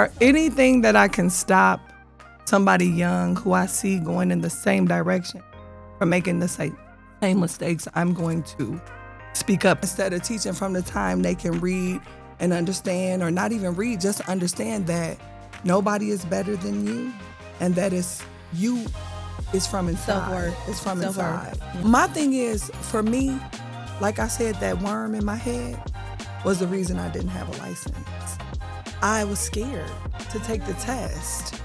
are anything that I can stop somebody young who I see going in the same direction from making the same mistakes, I'm going to speak up. Instead of teaching from the time they can read and understand, or not even read, just understand that nobody is better than you, and that it's you is from inside. Self-worth. It's from Self-worth. inside. Yeah. My thing is, for me, like I said, that worm in my head was the reason I didn't have a license. I was scared to take the test.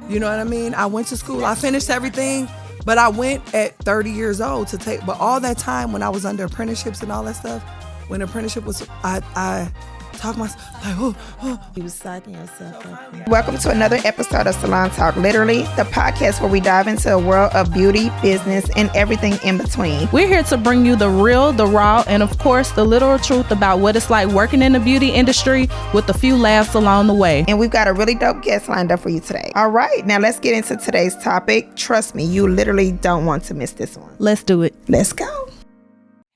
You know what I mean? I went to school, I finished everything, but I went at 30 years old to take, but all that time when I was under apprenticeships and all that stuff, when apprenticeship was, I talk myself like, You was psyching yourself up. Welcome to another episode of Salon Talk Literally, the podcast where we dive into a world of beauty, business, and everything in between. We're here to bring you the real, the raw, and of course, the literal truth about what it's like working in the beauty industry with a few laughs along the way. And we've got a really dope guest lined up for you today. All right, now let's get into today's topic. Trust me, you literally don't want to miss this one. Let's do it. Let's go.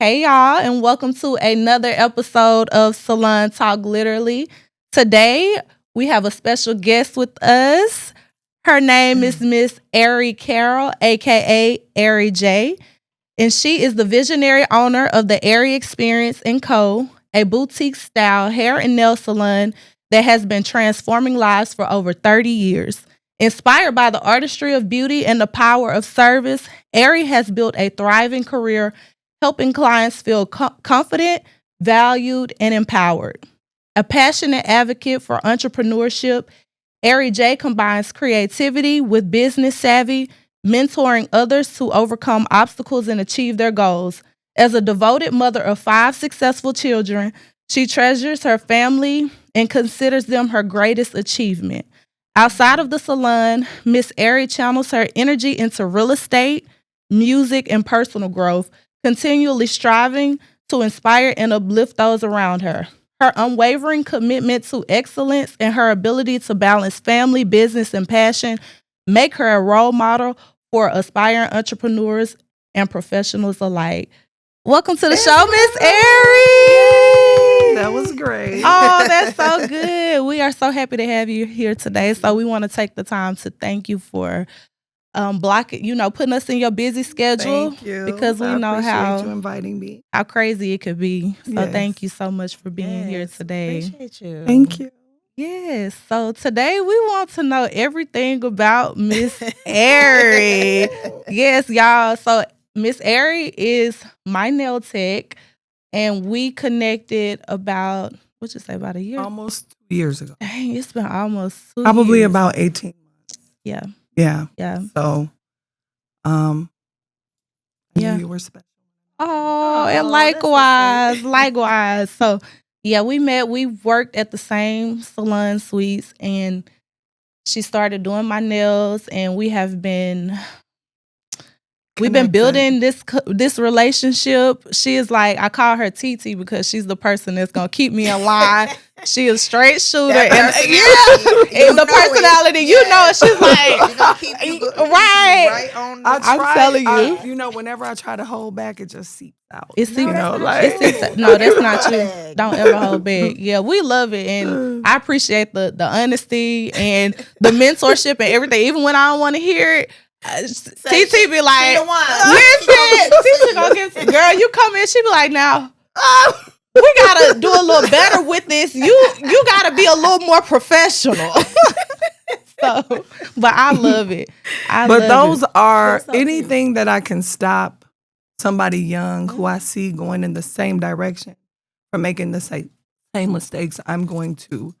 Hey y'all, and welcome to another episode of Salon Talk Literally. Today, we have a special guest with us. Her name is Miss Arie Carroll, aka Arie J, and she is the visionary owner of the Arie Experience & Co., a boutique-style hair and nail salon that has been transforming lives for over 30 years. Inspired by the artistry of beauty and the power of service, Arie has built a thriving career helping clients feel confident, valued, and empowered. A passionate advocate for entrepreneurship, Arie J combines creativity with business savvy, mentoring others to overcome obstacles and achieve their goals. As a devoted mother of 5 successful children, she treasures her family and considers them her greatest achievement. Outside of the salon, Miss Arie channels her energy into real estate, music, and personal growth, continually striving to inspire and uplift those around her. Her unwavering commitment to excellence and her ability to balance family, business, and passion make her a role model for aspiring entrepreneurs and professionals alike. Welcome to the show, Miss Arie. that was great. Oh, that's so good. We are so happy to have you here today. So we want to take the time to thank you for putting us in your busy schedule. Thank you. Because we know appreciate you inviting me. how crazy it could be. So Yes. Thank you so much for being here today. Appreciate you. Thank you. Yes. So today we want to know everything about Miss Arie. Yes, y'all. So Miss Arie is my nail tech, and we connected about a year? Almost 2 years ago. Dang, it's been almost 2 Probably years. about 18 months. Yeah. Yeah. Yeah. So, I Yeah. knew you were special. Oh, and that's so likewise. So, yeah, we met. We worked at the same salon suites, and she started doing my nails, and we've been Connected. building this relationship. She is like, I call her TT because she's the person that's gonna keep me in line. She is a straight shooter, and and the personality, you know, she's like, Keep you right. on I'm telling you. Whenever I try to hold back, it just seeps out. It seeps, that's not no, that's not you. Don't ever hold back. Yeah, we love it, and I appreciate the honesty and the mentorship and everything. Even when I don't want to hear it, TT be like, listen, TT gonna get, girl, you come in, she be like, now, we gotta do a little better with this. You gotta be a little more professional. So, but I love it. But those are So anything that I can stop somebody young who I see going in the same direction from making the same mistakes, I'm going to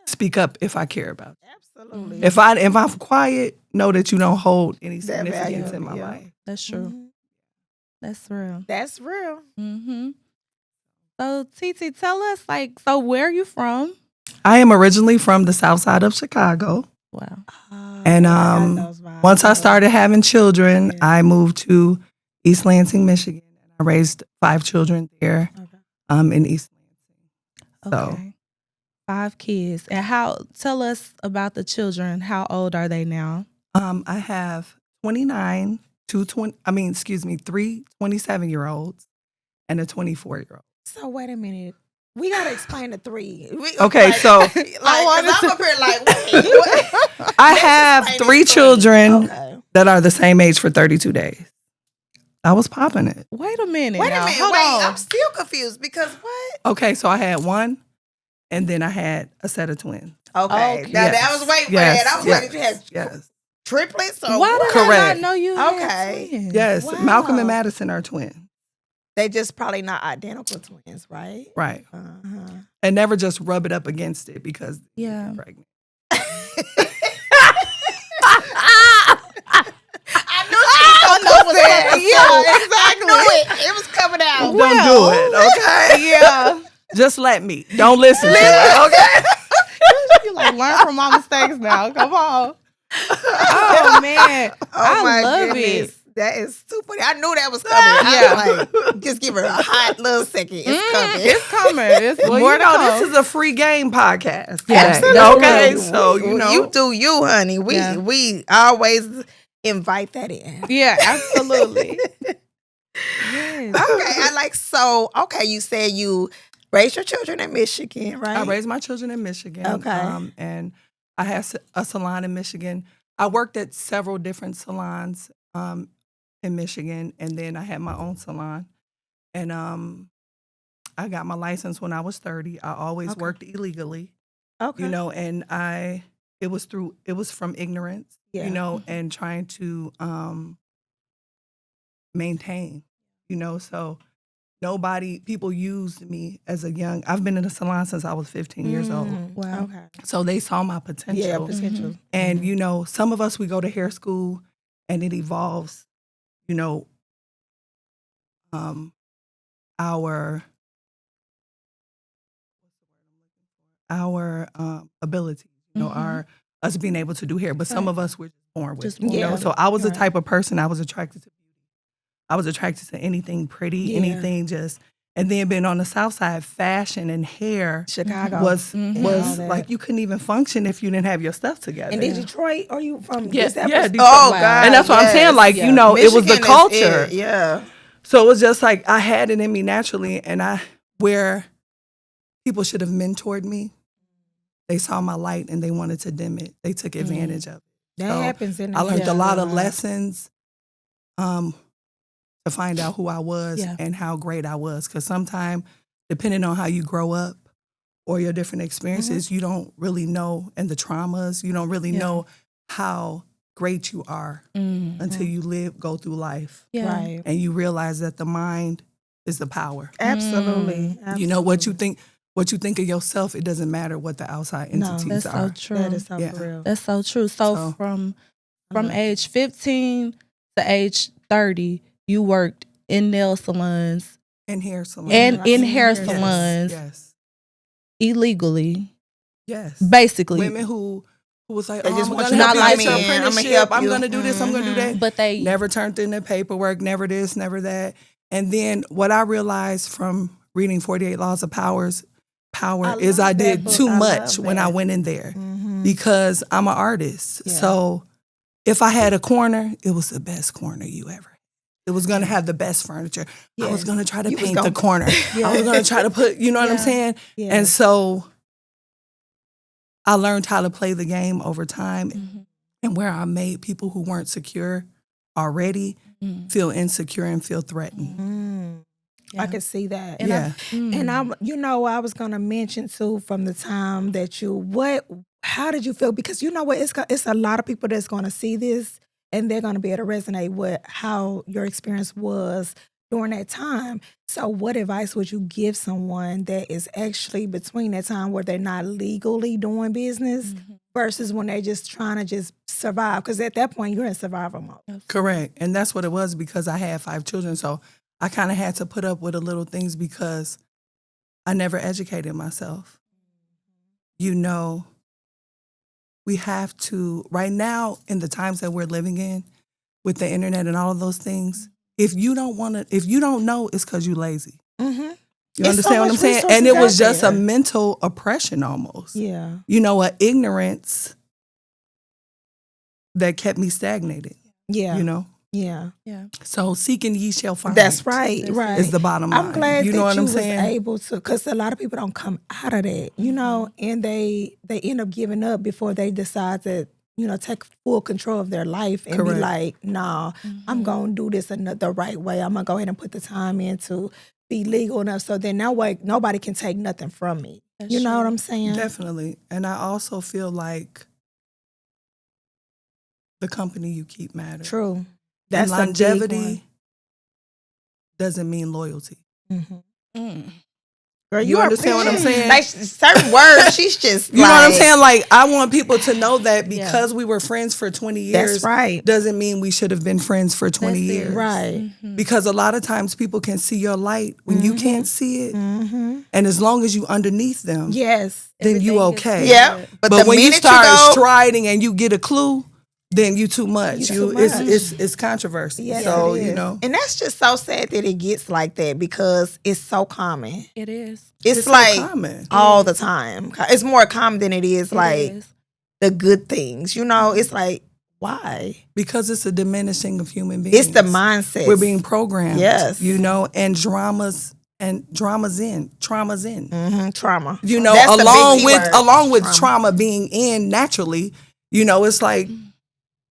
speak up if I care about it. Absolutely. If I'm quiet, know that you don't hold any That significance value, in my yeah. life. That's true. Mhm. That's real. That's real. Mm-hmm. So, TT, tell us, so where are you from? I am originally from the south side of Chicago. Wow. And God, once I started having children, I moved to East Lansing, Michigan. And I raised 5 children there in East Lansing. So Okay. 5 kids. And tell us about the children. How old are they now? I have 3 27-year-olds and a 24-year-old. So wait a minute. We gotta explain the 3. Okay, so I'm up here like, wait. I have explain 3 this story. children Okay. that are the same age for 32 days. I was popping it. Wait a minute. Wait a now. minute. Hold Wait, on. I'm still confused because what? Okay, so I had 1, and then I had a set of twins. Okay. Okay. Now Yes. I was waiting for Yes. that. I was Yes. waiting. You had Yes. triplets or Why what? did I Correct. not know you had Okay. twins? Yes. Wow. Malcolm and Madison are twins. They just probably not identical twins, right? Right. Uh-huh. And never just rub it up against it because Yeah. you're pregnant. I knew she was gonna know that. Yeah, exactly. I knew it. It was coming out. Don't do it, okay? Yeah. Just let me. Don't listen to it, okay? You like learn from my mistakes now. Come on. Oh man. I love it. That is too funny. I knew that was coming. I was like, just give her a hot little second. It's coming. It's coming. It's Well, more you to know, come. this is a free game podcast. Yes, today, that's okay? right. So, you know. You do you, honey. We always invite that in. Yeah, absolutely. Yes. Okay, okay, you said you raised your children in Michigan, right? I raised my children in Michigan. Okay. And I had a salon in Michigan. I worked at several different salons in Michigan, and then I had my own salon. And I got my license when I was 30. I always worked illegally, Okay. you know, and it was from ignorance, Yeah. you know, and trying to maintain, you know, so people used me as I've been in a salon since I was 15 years old. Wow. Okay. So they saw my potential. Yeah, potential. And, you know, some of us, we go to hair school and it evolves, you know, our ability, you know, us being able to do hair. But some of us were born with it, you know. So I was the type of person, I was attracted to beauty. I was attracted to anything pretty, anything just. And then being on the South Side, fashion and hair Chicago was all that. like you couldn't even function if you didn't have your stuff together. And in Detroit, are you from? Yeah, is that yeah, was- Detroit. Oh Wow. God! And that's what I'm saying. Like, you know, it was the Michigan is culture. it, yeah. So it was just like I had it in me naturally, and where people should have mentored me, they saw my light and they wanted to dim it. They took advantage of it. That So happens in. I learned a lot of yeah. lessons to find out who I was and how great I was. Because sometimes, depending on how you grow up or your different experiences, you don't really know, and the traumas, you don't really know how great you are until you go through life. Yeah. Right. And you realize that the mind is the power. Absolutely. You know, what you think of yourself, it doesn't matter what the outside entities That's are. so true. That is so Yeah. real. That's so true. So from age 15 to age 30, you worked in nail salons And hair salons. and in hair Yes. salons Yes. illegally, Yes. basically. Women who was like, They oh, just I'm want gonna you to help come you with your in. I'ma apprenticeship. help I'm you. gonna do this. I'm gonna do that. But they Never turned in the paperwork. Never this. Never that. And then what I realized from reading 48 Laws of Power is love I that did book. too I much love when I that. went in there Mhm. because I'm an artist. Yeah. So if I had a corner, it was the best corner you ever. It was going to have the best furniture. I was Yes. going to try to You was paint gonna- the corner. I was going to try to put, you know what I'm saying? Yes. And so I learned how to play the game over time, and where I made people who weren't secure already feel insecure and feel threatened. I could see that. Yeah. And I was gonna mention too from the time that how did you feel? Because you know what, it's a lot of people that's gonna see this and they're gonna be able to resonate with how your experience was during that time. So what advice would you give someone that is actually between that time where they're not legally doing business versus when they're just trying to just survive? Because at that point you're in survival mode. Correct. And that's what it was because I had 5 children. So I kind of had to put up with the little things because I never educated myself. You know, we have to, right now in the times that we're living in with the internet and all of those things, if you don't know, it's because you're lazy. You It's understand so what I'm much saying? And it resources was out just there. a mental oppression almost. Yeah. You know, an ignorance that kept me stagnated. Yeah. You know? Yeah. So seek and ye shall find. That's right. Right. Is the bottom line. I'm glad you know that what you I'm was saying? able to, because a lot of people don't come out of that, you know, and they end up giving up before they decide to, you know, take full control of their life and be Correct. like, nah, I'm going to do this the right way. I'm going to go ahead and put the time in to be legal enough so then that way nobody can take nothing from me. You know what I'm saying? Definitely. And I also feel like the company you keep matters. True. That's and longevity a big one. doesn't mean loyalty. Girl, You understand what I'm saying? Like certain words, she's just You know what I'm saying? Like, I want people to know that because we were friends for 20 years, That's right. doesn't mean we should have been friends for 20 years. Right. Because a lot of times people can see your light when you can't see it. And as long as you underneath them, Yes. then you okay. Yeah. But the when you minute start go, striding and you get a clue, then you too much. You too much. It's controversy. Yes, so, it is. you know. and that's just so sad that it gets like that because it's so common. It is. It's so like common. all the time. It's more common than it is like the good things. You know, it's like, why? Because it's a diminishing of human beings. It's the mindset. We're being programmed. Yes. You know, and trauma's in. Trauma. You know, That's the big key word. along with trauma being in naturally, you know, it's like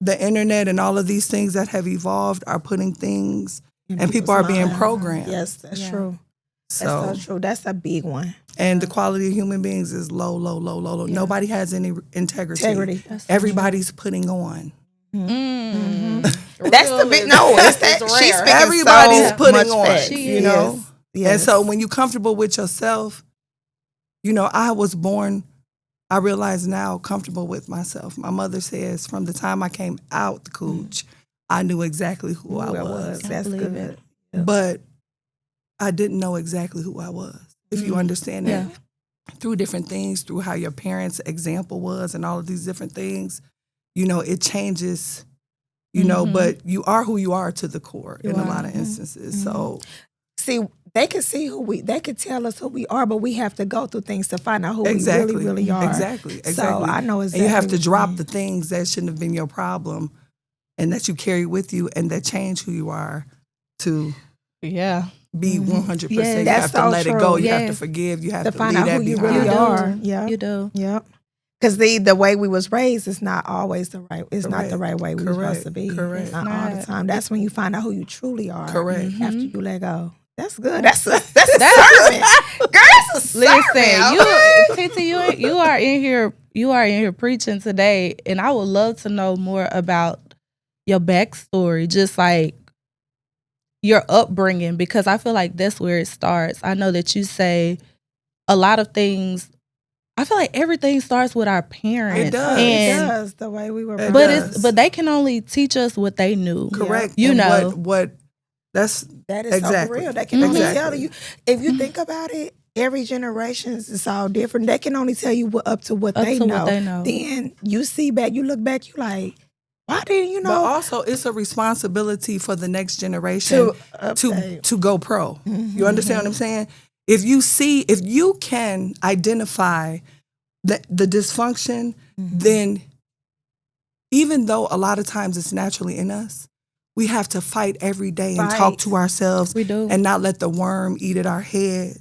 the internet and all of these things that have evolved are putting things and people are being programmed. Yes, that's true. So, That's so true. That's a big one. and the quality of human beings is low. Nobody has any integrity. Everybody's putting on. That's the big no. It's that she's speaking Everybody's so putting much on. facts. You know. Yes. And so when you're comfortable with yourself, you know, I was born, I realize now, comfortable with myself. My mother says from the time I came out the cooch, I knew exactly who I was. That's good. But I didn't know exactly who I was, if you understand that. Through different things, through how your parents' example was and all of these different things, you know, it changes, you know, but you are who you are to the core in a lot of instances. So, see, they can see they can tell us who we are, but we have to go through things to find out who exactly, we really are. Exactly. So I know exactly. And you have to what drop mean. the things that shouldn't have been your problem and that you carry with you and that change who you are to be 100%. You That's have to so let true. it go. You have to forgive. You have to find leave out that who you behind. really are. Yeah, You do. Yep. Because the way we was raised is not always the right. It's not the right way we were supposed to be. Correct. It's not all the time. That's when you find out who you truly are. Correct. After you let go. That's good. That's a sermon. Girl, that's a sermon. Listen, Titi, you are in here preaching today, and I would love to know more about your backstory, just like your upbringing, because I feel like that's where it starts. I know that you say a lot of things. I feel like everything starts with our parents. It does. It does. The way we were raised. But they can only teach us what they knew. Correct. You and know what that is exactly. so real. They can only tell you. If you think about it, every generation is all different. They can only tell you what they know. Then you look back, you like, why didn't you know? But also, it's a responsibility for the next generation to go pro. You understand what I'm saying? If you can identify the dysfunction, then even though a lot of times it's naturally in us, we have to fight every day and talk to ourselves and not let the worm eat at our heads.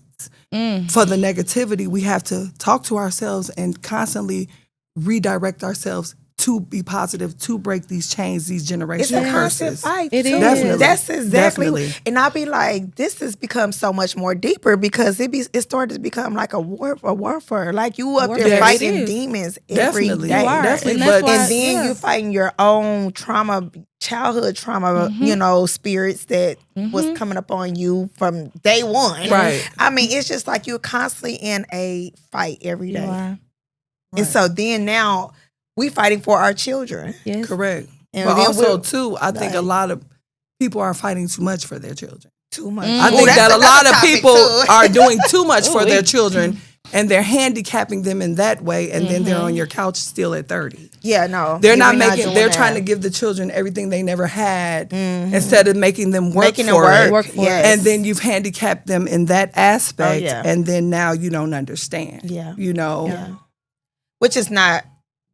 For the negativity, we have to talk to ourselves and constantly redirect ourselves to be positive, to break these chains, these generational curses. Fight it too. is. Definitely. That's exactly. Definitely. And I'll be like, this has become so much more deeper because it started to become like a warfare. Like you up there fighting demons every day. Definitely. And then you fighting your own trauma, childhood trauma, you know, spirits that was coming up on you from day one. Right. I mean, it's just like you're constantly in a fight every day. Right. And so then now we fighting for our children. Yes. Correct. And but then also, too, I think a lot of people are fighting too much for their children. Too much. I think that a lot of people are doing too much for their children, and they're handicapping them in that way, and then they're on your couch still at 30. Yeah, no. They're they're trying to give the children everything they never had instead of making them work for it. Yes. And then you've handicapped them in that aspect, and then now you don't understand. Yeah. You know? Yeah. Which is not,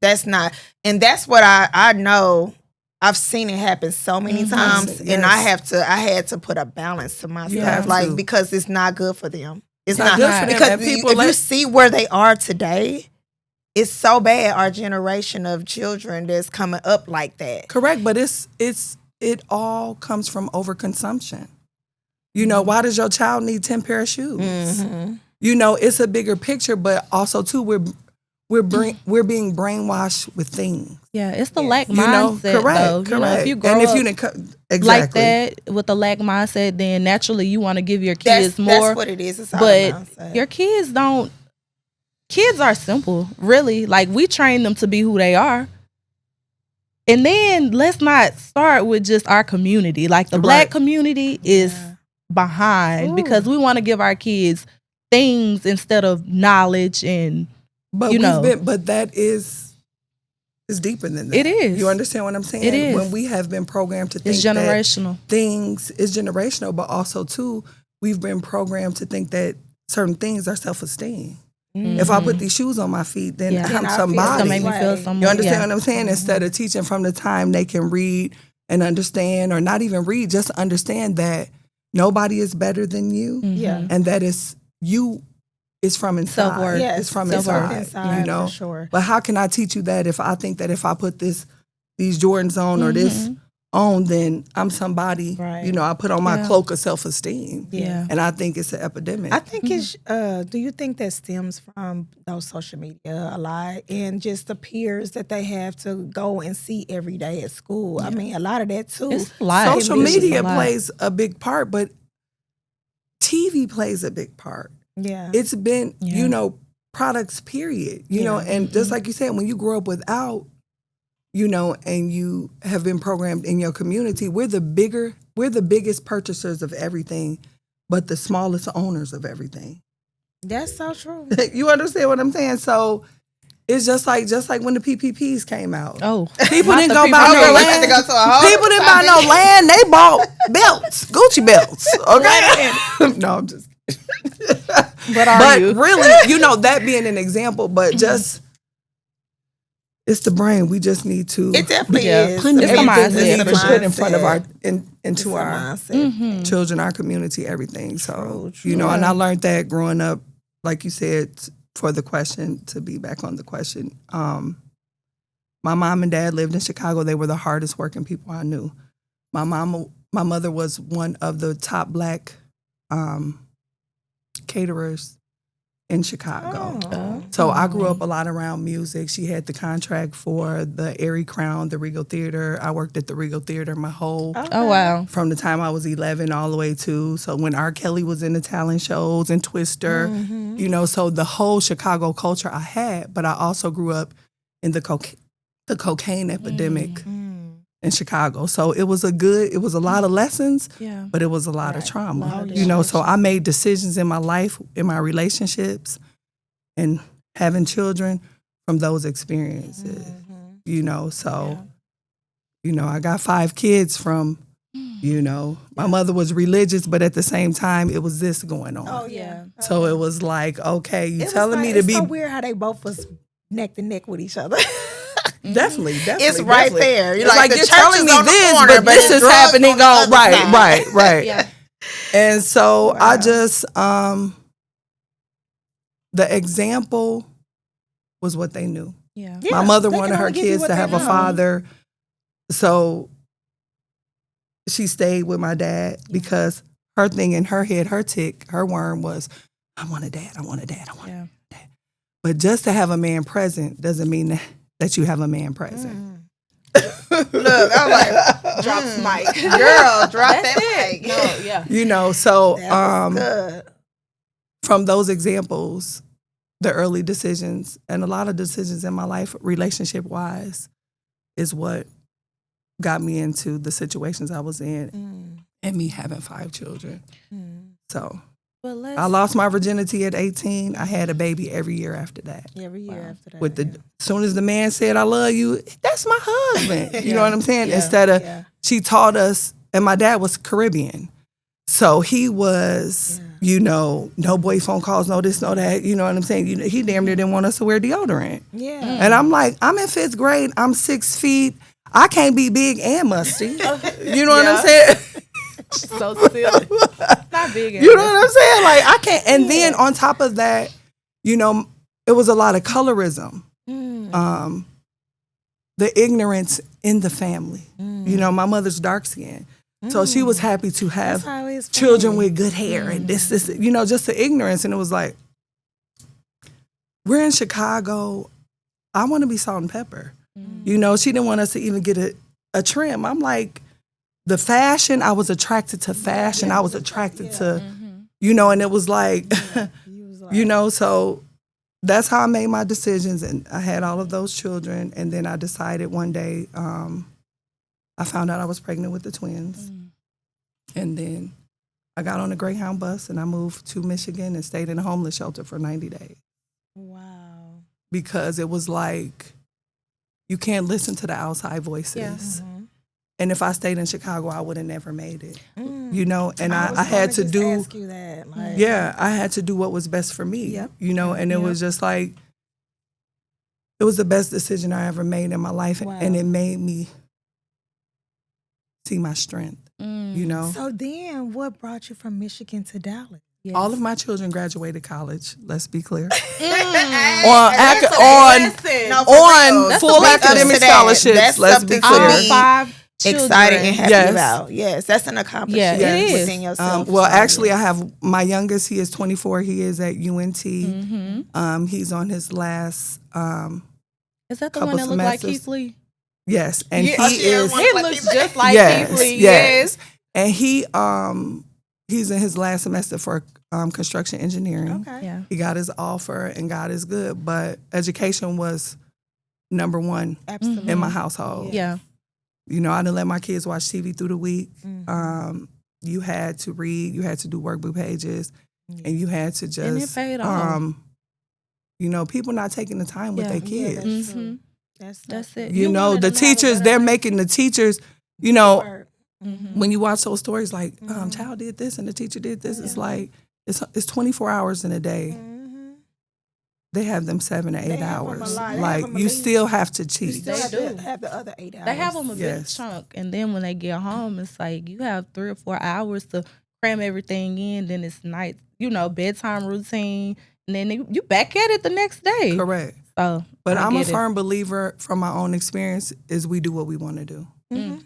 and that's what I know I've seen it happen so many times, and I had to put a balance to myself, like because it's not good for them. It's not good for them. because And people if you see where they are today, it's so bad. Our generation of children that's coming up like that. Correct, but it all comes from overconsumption. You know, why does your child need 10 pair of shoes? Mm-hmm. You know, it's a bigger picture, but also too we're being brainwashed with things. Yeah, it's the lack You know, mindset. correct, though. correct. You know, if you grow and if up you didn't exactly like that with the lack mindset, then naturally you want to give your kids more. That's what it is. It's all but about mindset. your kids don't. Kids are simple, really. Like we train them to be who they are. And then let's not start with just our community. Like the black community is behind because we want to give our kids things instead of knowledge and but but that is deeper than that. It is. You understand what I'm saying? It is. When we have been programmed to think it's generational. that things is generational, but also too, we've been programmed to think that certain things are self-esteem. Mm-hmm. If I put these shoes on my feet, then I'm somebody. It's gonna make me feel somebody. You understand what I'm saying? Instead of teaching from the time they can read and understand, or not even read, just understand that nobody is better than you. Yeah. And that is you is from inside. Self-worth. Yeah, it's from self-worth inside. You know? for sure. But how can I teach you that if I think that if I put these Jordans on or this on, then I'm somebody. Right. You know, I put on my cloak of self-esteem. Yeah. And I think it's an epidemic. I think it's. Do you think that stems from those social media a lot and just the peers that they have to go and see every day at school? I mean, a lot of that too. It's a lot. Social It's just media a lot. plays a big part, but TV plays a big part. Yeah. It's been, you know, products, period. You know, and just like you said, when you grow up without, you know, and you have been programmed in your community, we're the biggest purchasers of everything, but the smallest owners of everything. That's so true. You understand what I'm saying? So it's just like when the PPPs came out. Oh, People not didn't the go buy PPP. no We had land. to go to a whole People didn't buy no land. They bought belts, Gucci belts. Okay. No, I'm just kidding. But you? Really, you know, that being an example, but just it's the brain. We just need to It definitely Yeah. is. put It's the everything we mindset, need for to sure. put in front of our into It's a our mindset. children, our community, everything. So True. you know, and I learned that growing up, like you said, for the question, to be back on the question. My mom and dad lived in Chicago. They were the hardest working people I knew. My mother was one of the top black caterers in Chicago. Oh. So I grew up a lot around music. She had the contract for the Arie Crown, the Regal Theater. I worked at the Regal Theater my whole Oh wow. from the time I was 11 all the way to when R. Kelly was in the talent shows and Twister, you know, so the whole Chicago culture I had, but I also grew up in the cocaine epidemic in Chicago. So it was a lot of lessons, Yeah. but it was a lot of trauma. Lot of You know, so I made decisions in my life, in my relationships, and having children from those experiences. You know, so you know, I got 5 kids from, you know, my mother was religious, but at the same time, it was this going on. Oh yeah. So it was like, okay, you It was telling like- me to it's be so weird how they both was neck to neck with each other. definitely. It's right definitely. there. You're It's like, the you're church telling is me on the this, corner, but but this it's is drugs happening. on the other side. Right. Yeah. And so I just the example was what they knew. Yeah. My mother they wanted can her only give you kids what to they have a know. father. So she stayed with my dad because her thing in her head, her worm was, I want a dad, I want a dad, I want a dad. But just to have a man present doesn't mean that you have a man present. Look, I'm like, Drops mic. girl, drop That's that it. mic. No, yeah. You know, so That was good. from those examples, the early decisions and a lot of decisions in my life, relationship wise, is what got me into the situations I was in and me having 5 children. So But let's I lost my virginity at 18. I had a baby every year after that. Every year after that. With the as soon as the man said I love you, that's my husband. You know what I'm saying? Instead of she taught us, and my dad was Caribbean. So he was, you know, no boy phone calls, no this, no that. You know what I'm saying? You know, he damn near didn't want us to wear deodorant. Yeah. And I'm like, I'm in 5th grade. I'm 6 feet. I can't be big and musty. You know what I'm saying? So silly. Not big. You know what I'm saying? Like, I can't. And then on top of that, you know, it was a lot of colorism. The ignorance in the family. You know, my mother's dark skinned. So she was happy to have children with good hair and this, you know, just the ignorance. And it was like, we're in Chicago. I want to be salt and pepper. You know, she didn't want us to even get a trim. I'm like, the fashion, I was attracted to fashion. I was attracted to, you know, and it was like, you know, so that's how I made my decisions. And I had all of those children. And then I decided one day, I found out I was pregnant with the twins. And then I got on a Greyhound bus and I moved to Michigan and stayed in a homeless shelter for 90 days. Wow. Because it was like, you can't listen to the outside voices. Yes. And if I stayed in Chicago, I would have never made it. You know, and I had to do, ask you that. Like, yeah, I had to do what was best for me. You know, and it was just like, it was the best decision I ever made in my life. Wow. And it made me see my strength, you know. So then what brought you from Michigan to Dallas? Yes. All of my children graduated college, let's be clear. On full academic scholarships, let's be clear. 5 children. Excited and happy about. Yes, that's an accomplishment Yeah, it is. within yourself. Well, actually, I have my youngest, he is 24, he is at UNT. He's on his last Is that the couple one that looked like semesters. Keith Lee? Yes, and Yeah, He looks just like Yes, Keith Lee. yes. And he's in his last semester for construction engineering. Okay. Yeah. He got his offer and God is good, but education was number one Absolutely. in my household. Yeah. You know, I didn't let my kids watch TV through the week. You had to read, you had to do workbook pages, and you had to just, And it paid off. you know, people not taking the time with their kids. That's true. That's it. You know, wanted the them to have a teachers, better they're life. making the teachers, you know, Mm-hmm. when you watch those stories like, child did this and the teacher did this, it's like, it's 24 hours in a day. They have them 7 to 8 hours. Like, you still have to teach. They do. have the other 8 hours. They have them a big Yes. chunk, and then when they get home, it's like you have 3 or 4 hours to cram everything in. Then it's night, you know, bedtime routine, and then you back at it the next day. Correct. So, But I I'm a get it. firm believer from my own experience is we do what we want to do.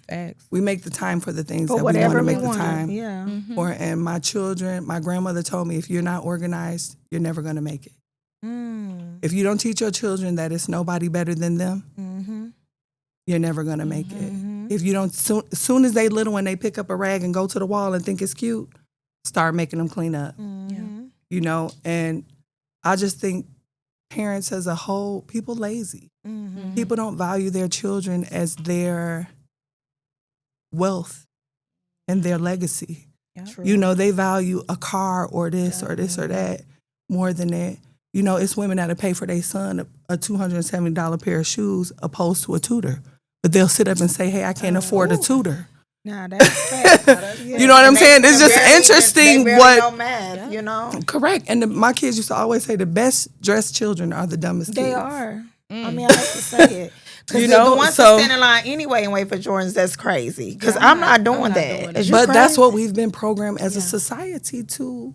Facts. We make the time for the things For that we want whatever to we make the want. time Yeah. for. And my children, my grandmother told me, if you're not organized, you're never going to make it. If you don't teach your children that it's nobody better than them, you're never going to make it. If you don't, soon as they little and they pick up a rag and go to the wall and think it's cute, start making them clean up. You know, and I just think parents as a whole, people lazy. People don't value their children as their wealth and their legacy. You know, they value a car or this or this or that more than that. You know, it's women that'll pay for their son a $270 pair of shoes opposed to a tutor. But they'll sit up and say, hey, I can't afford a tutor. Nah, that's fact. You know what I'm saying? It's just interesting they what... know math, you know? Correct. And my kids used to always say the best dressed children are the dumbest kids. They are. I mean, I hate to say it. You know, the ones that stand in line anyway and wait for Jordans, that's crazy. Because I'm not doing that. But that's what we've been programmed as a society to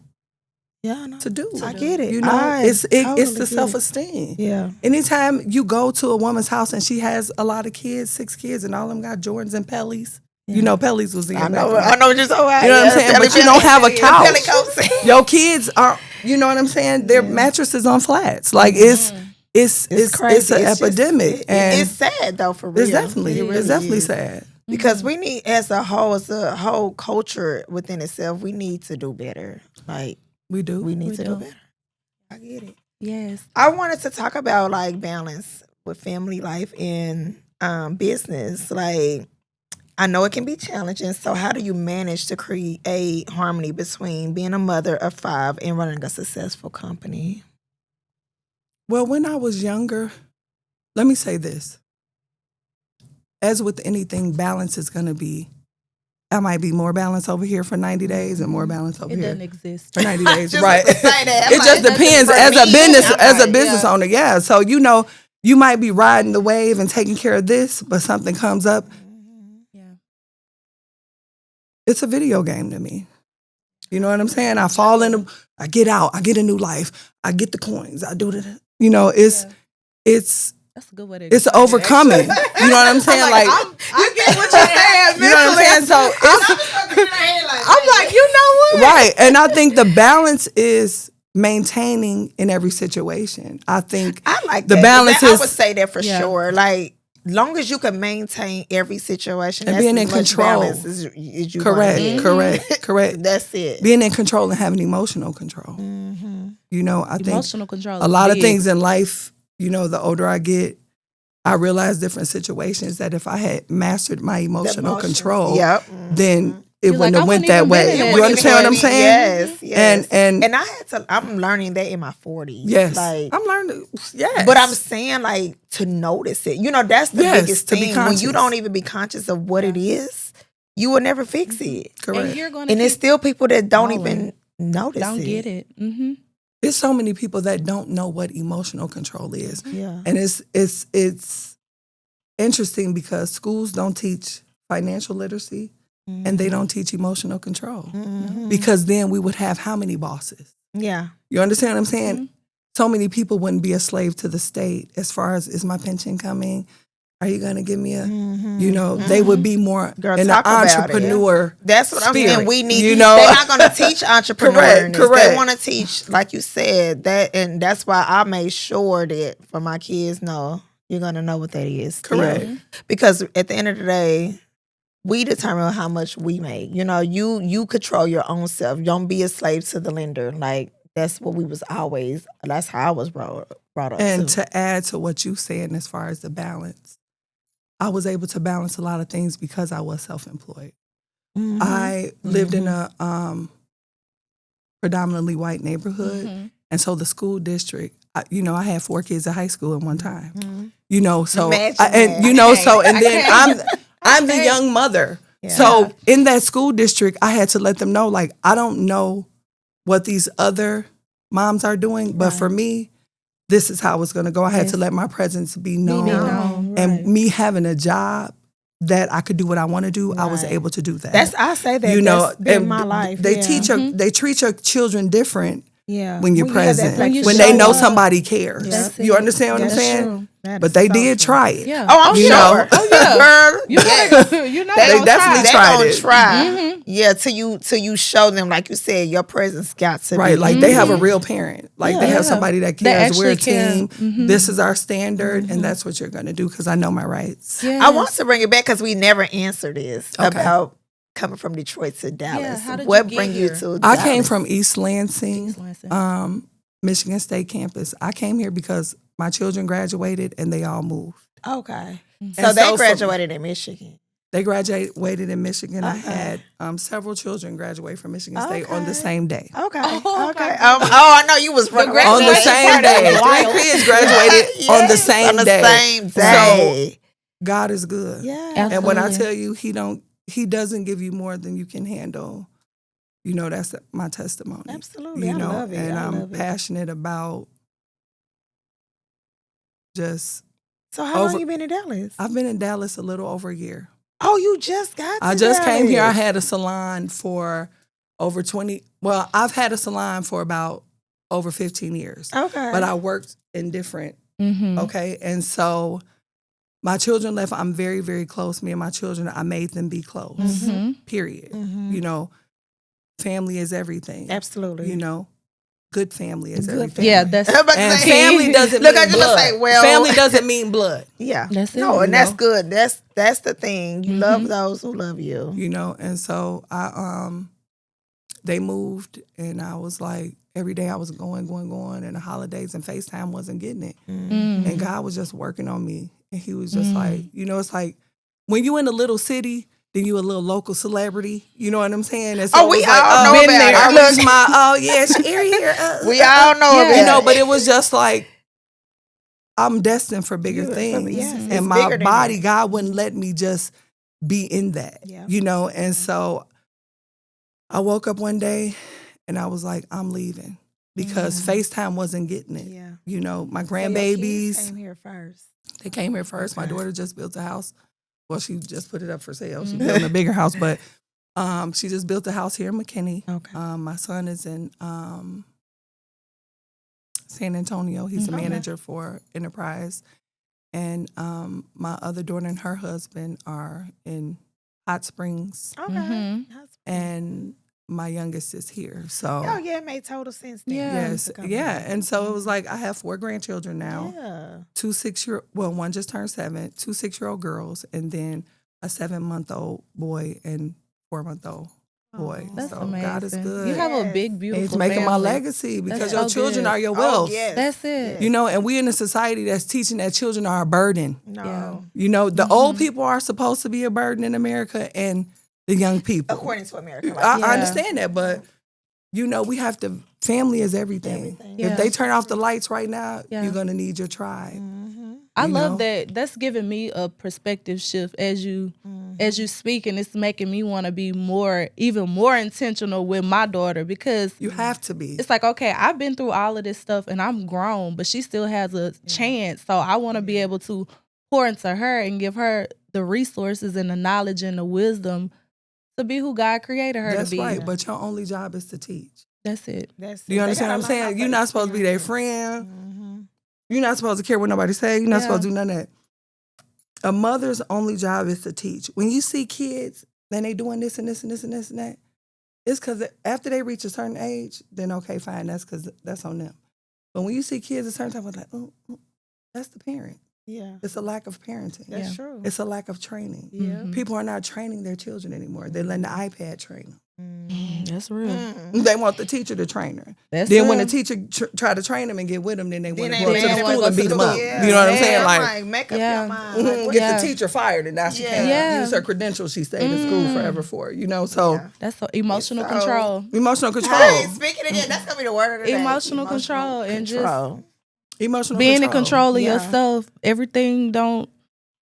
do. I get it. You know, it's the self-esteem. Yeah. Anytime you go to a woman's house and she has a lot of kids, 6 kids, and all of them got Jordans and Pellies. You know, Pellies was the I know what you're talking about. You know what I'm saying? But you don't have a couch. Your kids are, you know what I'm saying? Their mattresses on flats. Like it's crazy. It's an epidemic. And it's sad though, for real. It's definitely sad. Because we need, as a whole culture within itself, we need to do better. Like we do. We need to do better. I get it. Yes. I wanted to talk about like balance with family life and business. Like, I know it can be challenging. So how do you manage to create harmony between being a mother of 5 and running a successful company? Well, when I was younger, let me say this. As with anything, balance is going to be, I might be more balance over here for 90 days and more balance over here. It doesn't exist. For 90 days, right. It just depends as a business owner. Yeah. So, you know, you might be riding the wave and taking care of this, but something comes up. Yeah. It's a video game to me. You know what I'm saying? I fall into, I get out, I get a new life, I get the coins, I do the, you know, it's That's a good way to it's describe it, overcoming. You know what I'm saying? Like, I get what you're saying. you know what I'm saying? So I'm like, you know what? right. And I think the balance is maintaining in every situation. I think I like the that. balance I is would say that for Yeah. sure. Like, long as you can maintain every situation And that's being as in much control. balance as you correct, gonna get. correct. That's it. Being in control and having emotional control. Mm-hmm. You know, I think Emotional control. a lot of big. things in life, you know, the older I get, I realize different situations that if I had mastered my emotional control, Yep. then it You're wouldn't like, have I went wouldn't that even way. been in You that understand what I'm saying? Yes. And I had to. I'm learning that in my 40s. yes, Like, I'm learning. Yes, but I'm saying, like, to notice it. You know, that's the Yes, biggest to be thing. When you conscious. don't even be conscious of what it is, you will never fix it. correct. And you're gonna And there's keep still people that don't falling. even notice don't get it. Mm-hmm. There's so many people that don't know what emotional control is, Yeah. and it's interesting because schools don't teach financial literacy and they don't teach emotional control Mhm. because then we would have how many bosses? Yeah. You understand what I'm saying? So many people wouldn't be a slave to the state as far as, is my pension coming? Are you going to give me a, you know, they would be more Girl, in talk the about it. entrepreneur. That's what I'm spirit, saying. We need, you know? they're not going to teach entrepreneurs. They Correct. want to teach, like you said, that, and that's why I made sure that for my kids, no, you're going to know what that is. still. Correct. Because at the end of the day, we determine how much we make. You know, you control your own self. You don't be a slave to the lender. Like, that's what we was always, that's how I was brought up And too. to add to what you saying as far as the balance, I was able to balance a lot of things because I was self-employed. Mhm. I lived in a predominantly white neighborhood. And so the school district, you know, I had 4 kids at high school at one time. You know, so Imagine and that. you know, so and then can't. I'm the young mother. Yeah. So in that school district, I had to let them know, like, I don't know what these other moms are doing, but for me, this is how it's going to go. I had to let my presence be known. And me having a job that I could do what I want to do, I was able to do that. That's, I say that, you know, that's been and my life. They yeah. teach they treat your children different Yeah. when you're you have that present, flexibility. when they know somebody cares. That's You it. understand what I'm That's saying? true. That But is they so did true. try it. Yeah. Oh, I'm You sure. know? Oh yeah, girl. You know, you know They don't definitely try. tried They it. gonna try. Yeah, till you show them, like you said, your presence got to Right, be like they have a real parent. Like they have Yeah. somebody that They cares. We're a actually care. team. This is our standard, and that's what you're going to do because I know my rights. Yes. I want to bring it back because we never answered this Okay. about coming from Detroit to Dallas. how did you what get bring you here? to I Dallas? came from East Lansing, East Lansing. Michigan State campus. I came here because my children graduated and they all moved. Okay. And So they so graduated in Michigan. They graduated in Michigan. I Okay. had several children graduate from Michigan State on the same day. Okay. Oh, okay. my I know you was running On the same day. 3 Wild. kids graduated on the same on the day. same day. God is good. Yeah. And when I Absolutely. tell you he doesn't give you more than you can handle, you know, that's my testimony. Absolutely. You I know, love it. and I I'm love it. passionate about just So how long you been in Dallas? I've been in Dallas a little over a year. Oh, you just got to I just came here. I Dallas. had a salon for over 20. Well, I've had a salon for about over 15 years. Okay. But I worked in different, Mm-hmm. okay? And so my children left. I'm very, very close. Me and my children, I made them be close, Mm-hmm. period. Mhm. You know, family is everything. Absolutely. You know, good family is Good everything. Yeah, that's I'm about to And say- family doesn't Look, mean I just blood. say, well, family doesn't mean blood. Yeah. That's it, No, you and that's know? good. That's the thing. You love Mhm. those who love you. You know, and so they moved, and I was like, every day I was going, and the holidays and FaceTime wasn't getting it. Mm. And God was just working on me. And he was just like, you know, it's like when you in a little city, then you a little local celebrity. You know what I'm saying? And so Oh, we it was like, all know been about there. it. I Look. reached my, yes, Arie here. We all know Yeah. about You know, it. but it was just like, I'm destined for bigger You- things. yes, it's And my bigger than body, that. God wouldn't let me just be in that. Yeah. You know, and so I woke up one day and I was like, I'm leaving because FaceTime wasn't getting it. Yeah. you know, my So your kids grandbabies. came here first. They came here first. My Okay. daughter just built a house. Well, she just put it up for sale. She's building a bigger house, but she just built a house here in McKinney. Okay. My son is in San Antonio. He's a manager for Enterprise. And my other daughter and her husband are in Hot Springs. Okay. Mhm. And my youngest is here. So Oh yeah, it made total sense then. Yeah. yes, yeah. And so it was like I have 4 grandchildren now. Yeah. 2 6-year, well, one just turned 7, 2 6-year-old girls, and then a 7-month-old boy and 4-month-old boy. That's so amazing. God is good. You have a Yes. big, beautiful He's making my family. legacy because That's your so children good. are your wealth. yes. That's it. You know, and we in a society that's teaching that children are a burden. No. Yeah. You know, the old people are supposed to be a burden in America, and the young people. According to America. Like, I Yeah. understand that, but you know, we have to. Family is everything. Yeah. If they turn off the lights right now, Yeah. you're gonna need your tribe. Mm-hmm. I you love know? that. That's giving me a perspective shift as you speak, and it's making me want to be even more intentional with my daughter because You have to be. it's like, okay, I've been through all of this stuff and I'm grown, but she still has a chance. So I want to be able to pour into her and give her the resources and the knowledge and the wisdom to be who God created her That's to be. right. But your only job is to teach. That's it. That's Do you it. They understand what I'm gotta learn saying? off You're the not supposed to be their experience. friend. Mm-hmm. You're not supposed to care what nobody say. You're not Yeah. supposed to do none of that. A mother's only job is to teach. When you see kids, then they doing this and this and this and this and that, it's because after they reach a certain age, then okay, fine, that's because that's on them. But when you see kids a certain time, it's like, oh, that's the parent. Yeah. It's a lack of parenting. That's Yeah. true. It's a lack of training. Yeah. Mhm. People are not training their children anymore. They're letting the iPad train them. That's real. They want the teacher to train her. That's Then real. when the teacher try to train them and get with them, then they want to they go up to the mad and wanna school go and to beat them school. up. Yeah. You know what I'm Yeah, saying? I'm Like, make up Yeah. your mind. Like, what- get Yeah. the teacher fired, and now she can't Yeah. use her credentials she stayed in school forever for. You know, so Yeah. That's so emotional So- control. emotional control. Hey, speaking again, that's gonna be the word of the day. Emotional control and just control. Emotional being in control. control of Yeah. yourself. Everything don't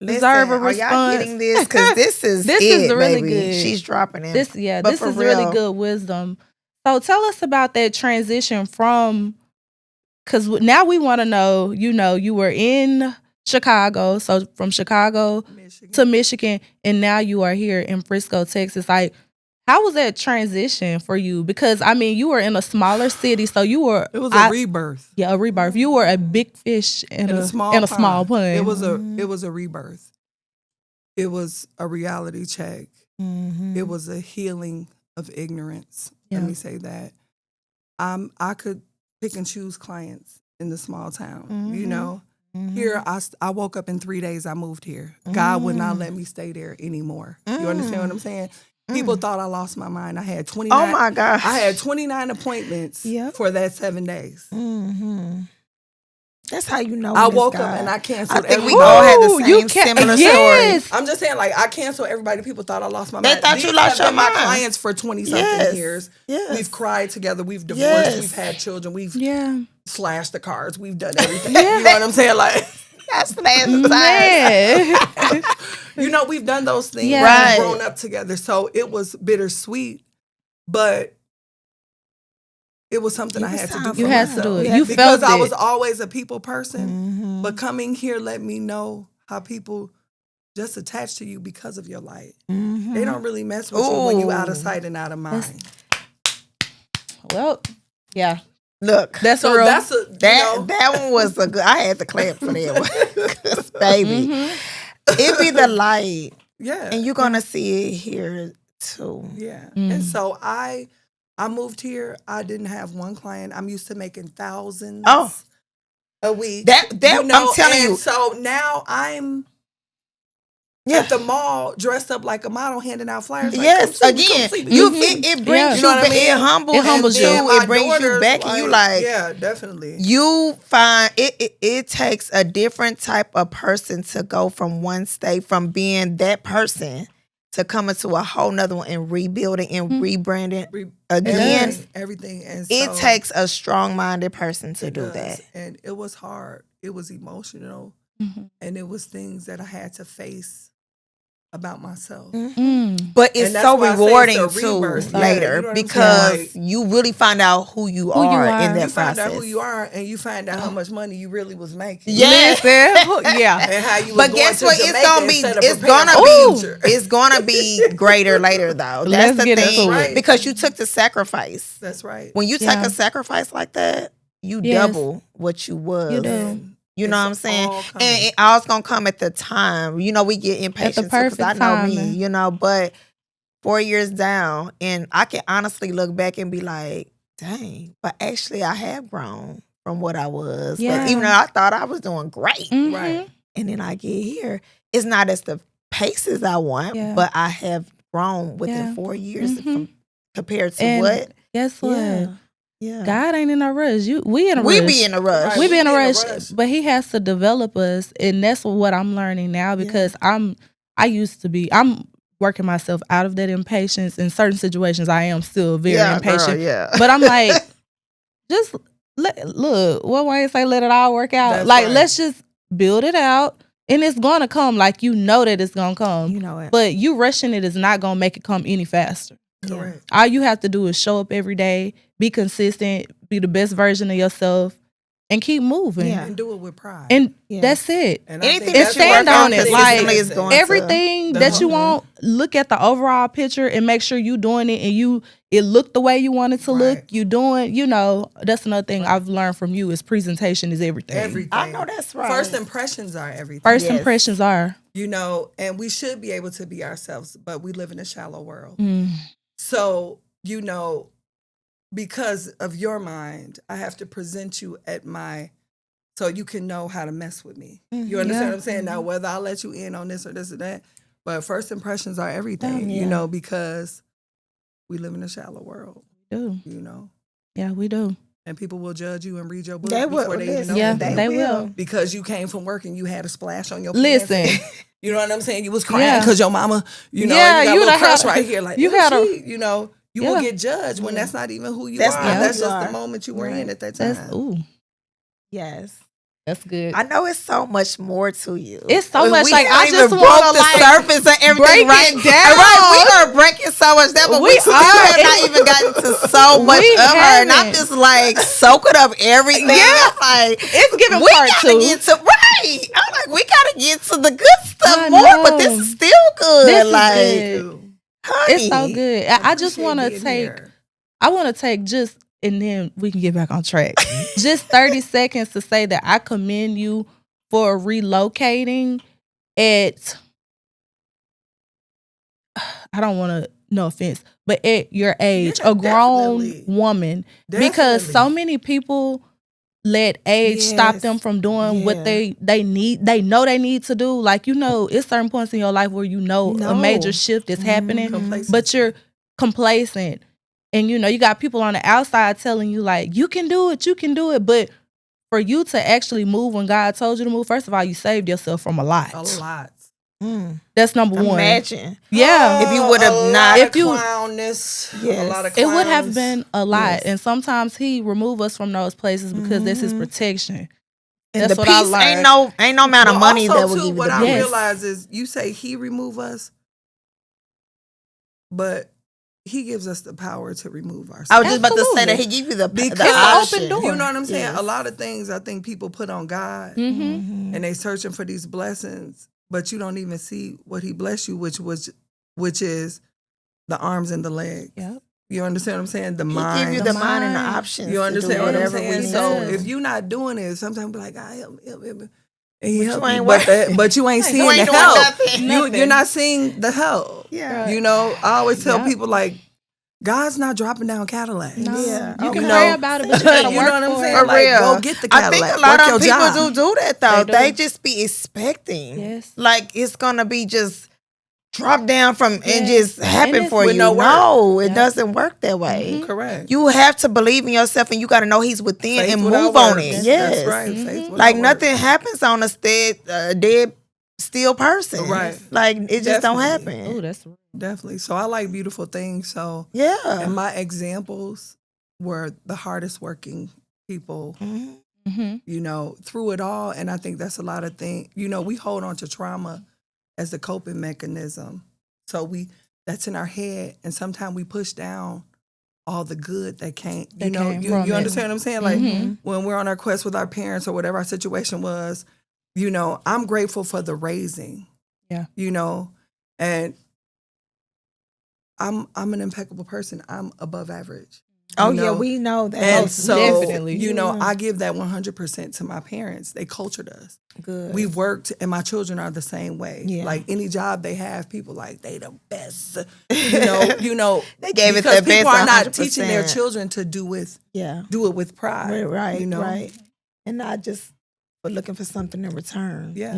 Listen, deserve a are y'all response. getting this? Because this is This it, is really baby. good. She's dropping it. This But this for is really real. good wisdom. So tell us about that transition from, because now we want to know, you were in Chicago, so from Chicago Michigan. to Michigan, and now you are here in Frisco, Texas. Like, how was that transition for you? Because I mean, you were in a smaller city, so you were It was a rebirth. a rebirth. You were a big fish in a small pond. It was a rebirth. It was a reality check. Mm-hmm. It was a healing of ignorance. Yeah. Let me say that. I could pick and choose clients in the small town. You know, here I woke up in 3 days. I moved here. God would not let me stay there anymore. You understand what I'm saying? People thought I lost my mind. I had 29. Oh my gosh. I had 29 appointments Yep. for that 7 days. Mm-hmm. That's how you know. I when it's woke up God. and I I canceled think we everybody. all had the Ooh, you same can't- similar yes. story. I'm just saying, like, I canceled everybody. People thought I lost my They mind. thought you These lost have your been my mind. clients for 20-something Yes. years. Yes. We've cried together. We've divorced. Yes. We've had children. We've Yeah. slashed the cars. We've done everything. You know what I'm saying? Like, That's the last time. Man. you know, we've done those things. Yeah. Right. We've grown up together. So it was bittersweet, but it was something You I was had to do time for You had to myself. do it. Yeah, You because felt I it. was always a people person. Mm-hmm. But coming here let me know how people just attach to you because of your light. Mm-hmm. They don't really mess with you when you out of Ooh. sight and out of mind. Well, yeah. Look, That's So real. that's a that one was a good. I had to clap for that one. 'Cause, baby, Mhm. it be the light, yeah. and you're gonna see it here too. Yeah. Mm. And so I moved here. I didn't have one client. I'm used to making thousands Oh. a week. That I'm telling and you. So now I'm Yeah. at the mall dressed up like a model handing out flyers. Like, Yes, come see me, again, come see me. you Mhm. it brings Yeah. you, You know what I back. mean? It humbles, It humbles you. you. And my It brings you daughters, back, and you like, yeah, definitely. you find it. It takes a different type of person to go from one state, from being that person, to coming to a whole nother one and rebuilding and rebranding again. Everything. And It so takes a strong-minded person to it do does. that. And it was hard. It was emotional. Mhm. And it was things that I had to face about myself. But it's And that's so why I say rewarding it's a too rebirth. Yeah, later you know what I'm saying? because Like, you really find out who you you are are. in that you find process. out who you are, and you find out how much money you really was making. Yeah. Listen, yeah. And how you was But going guess to what? Jamaica It's gonna be. instead of It's preparing gonna for the be. future. It's gonna be greater later, though. That's Let's the get thing, into it. because you took the sacrifice. That's right. When you take Yeah. a sacrifice like that, you Yes. double what you was. You do. And You know it's what I'm saying? all coming. And it all's gonna come at the time. You know, we get impatient because I perfect know me. timing. You know, but 4 years down, and I can honestly look back and be like, "Dang!" But actually, I have grown from what I was. Yeah. But even though I thought I was doing great, Mhm. Right. and then I get here, it's not as the paces I want, Yeah. but I have grown within Yeah. 4 years Mhm. from compared to And what? guess what? Yeah. God ain't in a rush. We in a We rush. be in a rush. Right. We be in a be rush, but he has to develop us, and that's what I'm learning now because I'm working myself out of that impatience. In certain situations, I am still very impatient, yeah. but I'm like, just look. What way say let it all work out? That's like right. let's just build it out, and it's gonna come. Like you know that it's gonna come, You know it. but you rushing it is not gonna make it come any faster. Correct. All you have to do is show up every day, be consistent, be the best version of yourself, and keep moving. Yeah. And do it with pride. And Yes. that's it. And I Anything think And that that's you stand work on it, like, consistently is going to- Everything The that you whole- want, look at the overall picture and make sure you doing it and it look the way you want it to look. Right. You doing, that's another thing I've learned from you is presentation is everything. everything. I know that's right. First impressions are everything. First Yes. impressions are. And we should be able to be ourselves, but we live in a shallow world. Mm, So, because of your mind, I have to present you so you can know how to mess with me. You understand Yeah. what I'm saying? Now, whether I let you in on this or this or that, but first impressions are everything, Yeah. because we live in a shallow world, we do. Yeah, we do. and people will judge you and read your book They will. before they even know Yeah, you. they will. Because you came from work and you had a splash on your pants. Listen. You know what I'm saying? You was crying Yeah. because your mama, Yeah, you got a you little done crush had- right here. Like, you you had a- you will get judged when that's not even who you That's are. not who That's you just are. the moment you were in at that That's time. Yes. that's good. I know it's so much more to you. It's so much, We like, I haven't just even wanna, broke the like, surface of everything break right it down. And right, we are breaking so much down, but we We still are. have not even gotten to so much We of her. And I'm haven't. just like soaking up everything. Yeah. I'm like, It's giving we part gotta two. get to right. I'm like, we gotta get to the good stuff I more, but know. this is still good. This is like, good. honey, It's so good. I just appreciate want to being take. here. I want to take just, and then we can get back on track. Just 30 seconds to say that I commend you for relocating at. I don't want to, no offense, but at your age, Yeah, a grown definitely. woman, because so Definitely. many people let age stop Yes. them from doing what Yeah. they need. They know they need to do. Like, it's certain points in your life where a major shift is happening, Complacency. but you're complacent. And you got people on the outside telling you like, you can do it. But for you to actually move when God told you to move, first of all, you saved yourself from a lot. A lot. That's number one. imagine. Yeah. If you would have a not- lot if of you- clownness, Yes. a lot of It would have clowns. been a lot. Yes. And sometimes he remove us from those places because that's his protection. And That's the what I peace learned. ain't no amount of But money also, that will too, give you what the I peace. Yes. realize is you say he remove us, but he gives us the power to remove ourselves. I was just about to say that Absolutely. he give you the Because It's an option. open door. You know what I'm saying? Yes. A lot of things I think people put on God Mm-hmm. and they searching for these blessings, but you don't even see what he blessed you, which is the arms and the legs. Yep. You understand what I'm saying? The He mind. give you the The mind and the mind. options. You to understand do what I'm whatever saying? we So need to. if you're not doing it, sometimes be like, I help. And he But help you ain't you, working. but you ain't You seeing ain't the doing help. nothing. You're not seeing the help. Yeah. You know, I always tell Yep. people like, God's not dropping down Cadillacs. No, Yeah. you can Okay. pray about it, but you gotta You work know what I'm for saying? it. For Like, real. go get the I Cadillac. think a lot Work of your people job. do that though. They do. They just be expecting. Yes. Like it's gonna be just drop down from and Yes. just And happen it's- for With you. no work. No, it Yep. doesn't work that way. Correct. You have to believe in yourself and you gotta know he's within Faith and without move on works. it. That's Yes. right. Mhm. Faith without Like works. nothing happens on a dead still person. Right. Like it just don't Definitely. happen. Oh, that's Definitely. So I like beautiful things. So Yeah. and my examples were the hardest working people, Mhm. mm-hmm. through it all. And I think that's a lot of things. We hold on to trauma as a coping mechanism. So that's in our head, and sometimes we push down all the good that can't, you understand what I'm saying? Like when we're on our quest with our parents or whatever our situation was, I'm grateful for the raising. Yeah. And I'm an impeccable person. I'm above average. Oh yeah, we know that. And so, definitely. I give that 100% to my parents. They cultured us. Good. We worked, and my children are the same way. Yeah. Like any job they have, people like they the best. They gave it because their best. people are not 100%. teaching their children to do it with pride. Right. Right. And not just for looking for something in return. Yeah,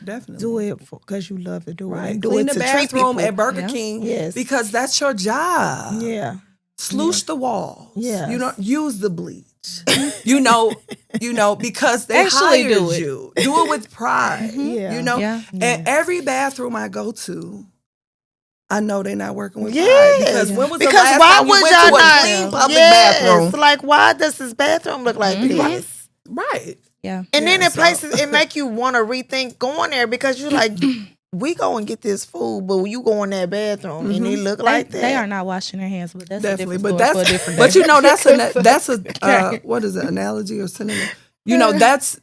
definitely. Do it because you love to do it. Right. And do Clean it the to treat bathroom people. at Burger King. Yes. Because that's your job. Yeah. Sloosh the walls. Yes. Use the bleach. Because they Actually hired do it. you. Do it with pride. Yeah. Yeah. And every bathroom I go to, I know they're not working with pride. Yes. Because when was the Because last why time you would went y'all to a not? clean public Yes. bathroom? Like, why does this bathroom look like this? Right. Yeah. And then in so- places, it make you want to rethink going there because you're like, we go and get this food, but you go in that bathroom and it look like that. They are not washing their hands, but that's Definitely. a But different story for a different day. but that's a what is it, analogy or synonym? That's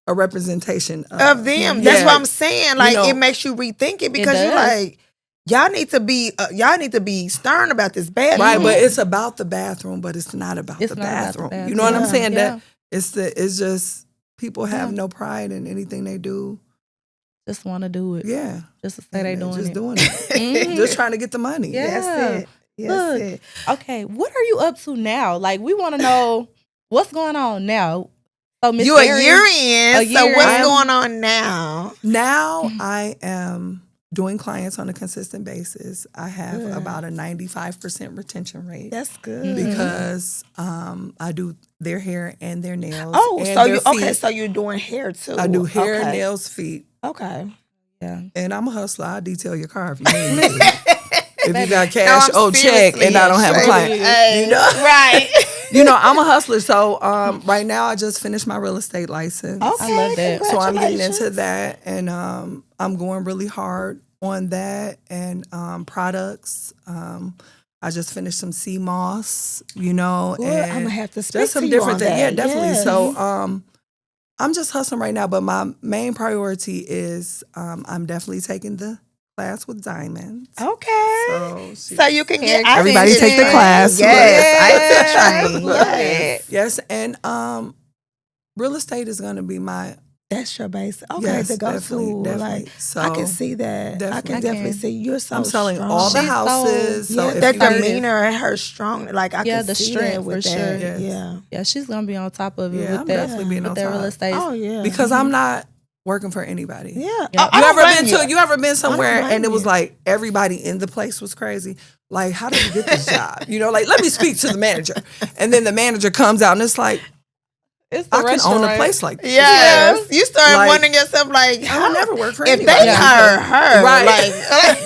a representation of them. That's what I'm saying. Like know, it makes you rethink it because you're does. like, y'all need to be stern about this bathroom. right, but it's about the bathroom, but it's not about It's the not about the bathroom. bathroom. You know what I'm Yeah. saying? Yeah. That it's just people have no pride in anything they do. Just want to do it. Yeah. Just to say they doing just it. doing it. Mhm. Just trying to get the money. Yeah. That's it. That's Look. it. Okay, what are you up to now? Like, we want to know what's going on now. So, Miss You a Arie- year in, a so year what's in. going on now? Now I am doing clients on a consistent basis. I have Good. about a 95% retention rate. That's good. Because I do their hair and their nails. Oh, and so their okay, feet. so you're doing hair too. I do hair, Okay. nails, feet, Okay. Yeah. and I'm a hustler. I detail your car if you need me to. If you got cash, I'm check, and I don't have a client. Hey, right. I'm a hustler. So right now I just finished my real estate license. Okay. I love that. So I'm getting congratulations. into that, and I'm going really hard on that and products. I just finished some sea moss, Good. and I'm gonna have to speak just some to you different on things. that. Yeah, definitely. Yes. So I'm just hustling right now, but my main priority is I'm definitely taking the class with diamonds. Okay. So, So you can get Everybody take the class. Yes, I train. Look. Yes. Yes, and real estate is going to be my That's your base. Okay, yes, to go definitely, to. definitely. Like So I can see that. I definitely. can I definitely can. see you're so I'm selling strong. all the She's so- houses. So Yeah, if that you need- demeanor and her strong. Like I Yeah, can the see strength that with for that. sure. Yes. Yeah. Yeah, she's going to be on top of it Yeah, with I'm that, definitely being with on that top. real estate. Oh yeah. because I'm not working for anybody. Yeah. Yeah. I You don't ever blame been to? You ever been somewhere blame and it was you. like everybody in the place was crazy? Like, how did you get this job? Like, let me speak to the manager, and then the manager comes out and it's like, It's the I can own a restaurant. place like this. Yes. You start Like, wondering yourself like, I would never work for if anybody. they hire her, Right. like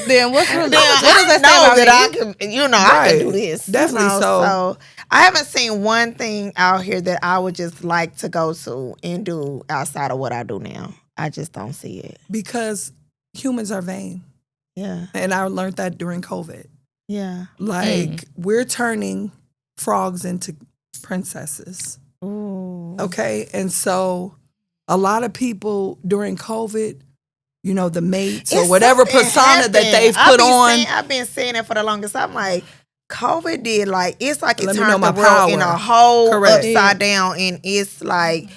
Then what's really, then what does that say know about that me? I can, I can do Right. this. Definitely so. I haven't seen one thing out here that I would just like to go to and do outside of what I do now. I just don't see it. Because humans are vain, Yeah. and I learned that during COVID. Yeah. Like, we're turning frogs into princesses. Ooh. Okay. And so a lot of people during COVID, the mates or It's whatever something persona that happened. they've put on. I've been saying it for the longest. I'm like, COVID did it's like it Let me know turned my the world in power. a whole Correct. upside down, and it's like,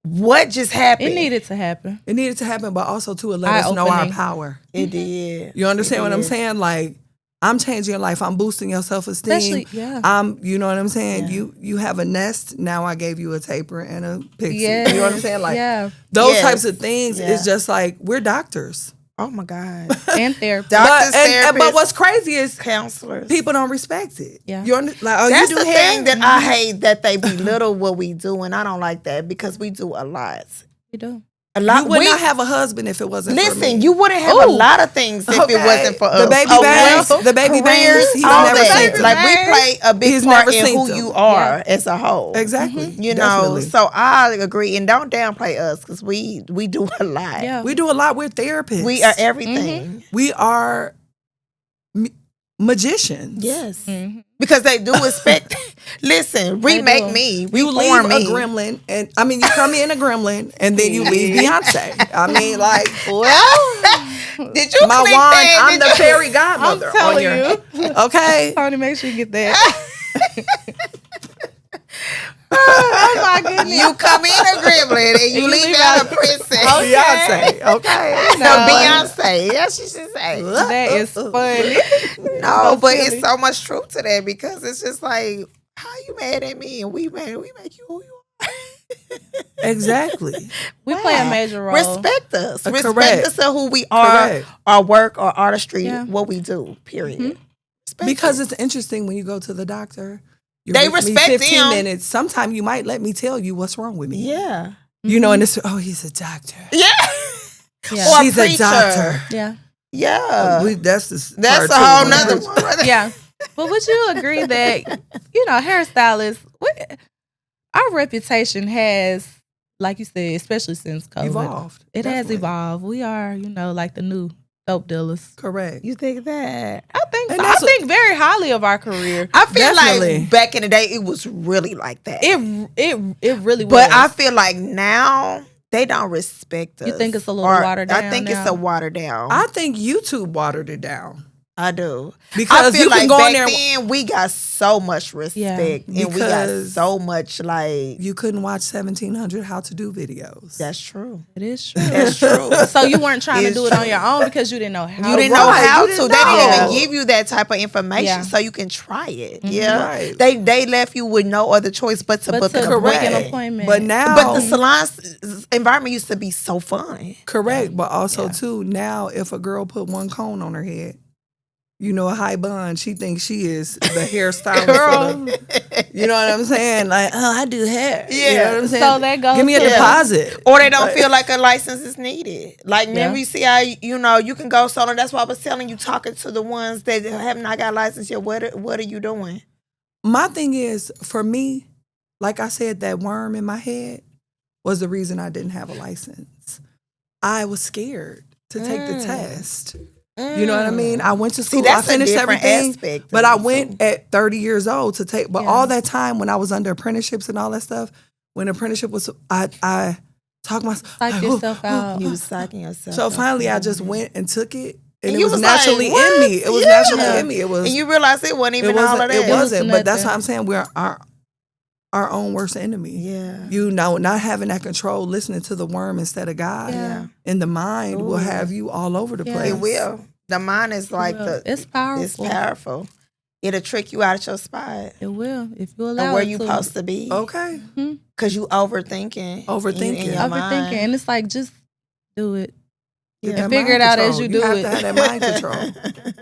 what just happened? It needed to happen. It needed to happen, but also to let us know our Eye-opening. power. It did. You understand It what I'm did. saying? Like, I'm changing your life. I'm boosting your self-esteem. Especially, yeah. You know what I'm saying? Yeah. You have a nest. Now I gave you a taper and a pixie. Yes. You know what I'm saying? Like, yeah. those Yes. types of things Yeah. is just like, we're doctors. Oh my God. And therapy. Doctors, but therapists, what's crazy is counselors. people don't respect it. Yeah. You like, oh, That's you do the hair? thing that I hate, that they belittle what we do, and I don't like that because we do a lot. You do. A lot. You would not have a husband if it wasn't for me. Listen, you wouldn't have a lot of things if it wasn't for us. The baby bangs, the baby bangs, he's all never that. seen them. Like we play a big He's part never in seen who them. you are as a whole. Exactly. You know, Definitely. so I agree, and don't downplay us because we do a lot. Yeah. We do a lot. We're therapists. We are everything. We are magicians. Yes, Mhm. because they do expect. Listen, remake do. me, You leave reform a me. gremlin, and I mean, you come in a gremlin, and then you leave Beyonce. I mean, like, Well, did you my click wand? that? I'm the fairy godmother I'm telling on your. you. Okay. Tony, make sure you get that. Oh my goodness. You come in a gremlin and you leave out a princess. Beyonce. Okay. No, Beyonce. That's what she should say. That is funny. No, but silly. it's so much truth to that because it's just like, how you mad at me and we make you who you are. Exactly. We play a major role. Respect us. Correct. Respect us for who we are, Correct. our work, our artistry, Yeah. what we do, period. Respect Because us. it's interesting when you go to the doctor. You're They with me respect 15 them. minutes. Sometimes you might let me tell you what's wrong with me. Yeah. You know, and it's, oh, he's a doctor. Yeah. Yeah. Or She's a preacher. doctor. Yeah. Yeah. That's the That's part a two. whole nother one. Right there. Yeah. But would you agree that, hairstylists, our reputation has, like you said, especially since COVID, Evolved. It has Definitely. evolved. We are, like the new dope dealers. Correct. You think that? I think And so. I that's think very highly of our career. I feel Definitely. like back in the day, it was really like that. It really was. But I feel like now they don't respect us. You think it's a little watered I down think now? it's a watered down. I think YouTube watered it down. I do. Because I feel you like can go back in there. then we got so much respect and we got Because so much like. You couldn't watch 1700 how to do videos. That's true. it is true. That's true. So you weren't trying to It's do it on true. your own because you didn't know how. You didn't know Right, how you to. didn't They didn't know. even give you that type of information Yeah. so you can try it. Yeah, Right. they left you with no other choice but to book an to break an appointment. appointment. But now, But the salon's environment used to be so fun. correct. But also Yeah. too, now if a girl put one cone on her head, a high bun, she thinks she is the hairstylist. Girl. You know what I'm saying? Like, oh, I do hair. You Yeah. know what I'm saying? So that goes Give me a to- deposit. Or they don't feel like a license is needed. Like, remember Yeah. you see how, you can go solo. That's why I was telling you, talking to the ones that have not got license yet. What are you doing? My thing is, for me, like I said, that worm in my head was the reason I didn't have a license. I was scared to take the test. You know what I mean? I went to school, that's I a finished different everything, aspect but of I it, went at 30 years old to take, but Yeah. all that time when I was under apprenticeships and all that stuff, when apprenticeship was, I talked myself. Psych yourself out. You was psyching yourself. So out. finally I just went and took it, and And it you was was like, naturally in "What? me. It was Yeah." naturally in me. It was, And you realize it wasn't even all of that. it wasn't, but that's nothing. how I'm saying we're our own worst enemy. Yeah. Not having that control, listening to the worm instead of God, Yeah. and the mind will Ooh. have you all over the Yeah. place. It will. The mind is like It's powerful. It's powerful. It'll trick you out of your spot It will if you or allow where it you to. supposed to be. Okay. Because you overthinking. Overthinking. in your Overthinking, mind. and it's like just do it. Get Yeah. that Figure mind it out control. as you do have it. to have that mind control.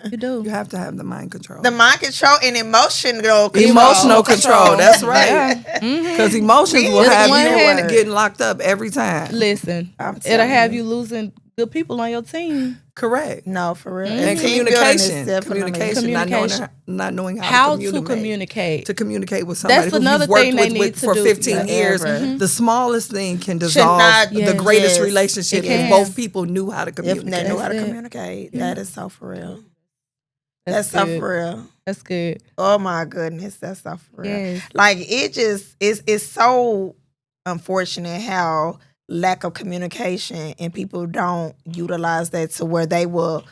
You do. You have to have the mind control. The mind control and emotional control. Emotional control. That's right. Yeah. Mhm. Because emotions will It's have one you hand- getting locked up every time. Listen, I'm it'll telling have you losing good people on your team. Correct. No, for real. And Team building is communication. definitely- Communication. Not knowing how How to to communicate. communicate. To communicate with somebody That's who another you've worked thing they with, need to for do. 15 years. Forever. The smallest thing can dissolve not- the Yes. greatest Yes. relationship It if can. both people knew how to If communicate. they know how to That's it. communicate. That is so for real. That's so good. for real. That's good. Oh my goodness. That's so for real. Yes. Like it just it's so unfortunate how lack of communication and people don't utilize that to where they will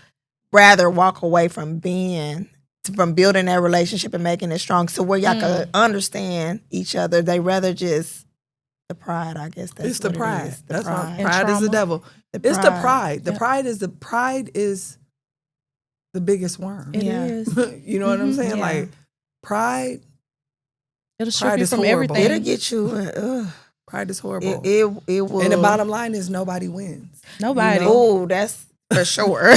rather walk away from building that relationship and making it strong. So where y'all can understand each other, they rather just the pride, I guess that's It's the what it pride. is. The That's why pride. And pride is the trauma. devil. It's the pride. The Yeah. pride is the biggest worm. It Yeah. is. You know what I'm saying? Yeah. Like pride. It'll strip Pride you is from horrible. everything. It'll get you. Pride is horrible. It will. And the bottom line is nobody wins. Nobody. You know? Oh, that's for sure.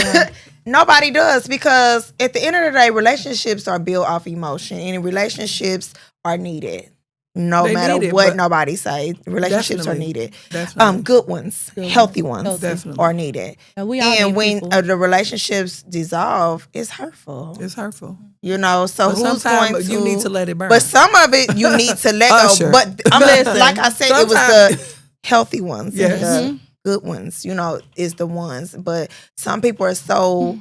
Nobody does because at the end of the day, relationships are built off emotion and relationships are needed. no They matter need it, what but nobody say. Relationships are definitely, needed. definitely. Good ones, Good healthy ones. ones Definitely. are needed. Yeah, we all And need when people. the relationships dissolve, it's hurtful. It's hurtful. You know, so But who's going sometimes to? you need to let it burn. But some of it you need to let Usher. go. But Listen, like I said, it was the healthy ones, Yes. and the good ones. You know, is the ones. But some people are so,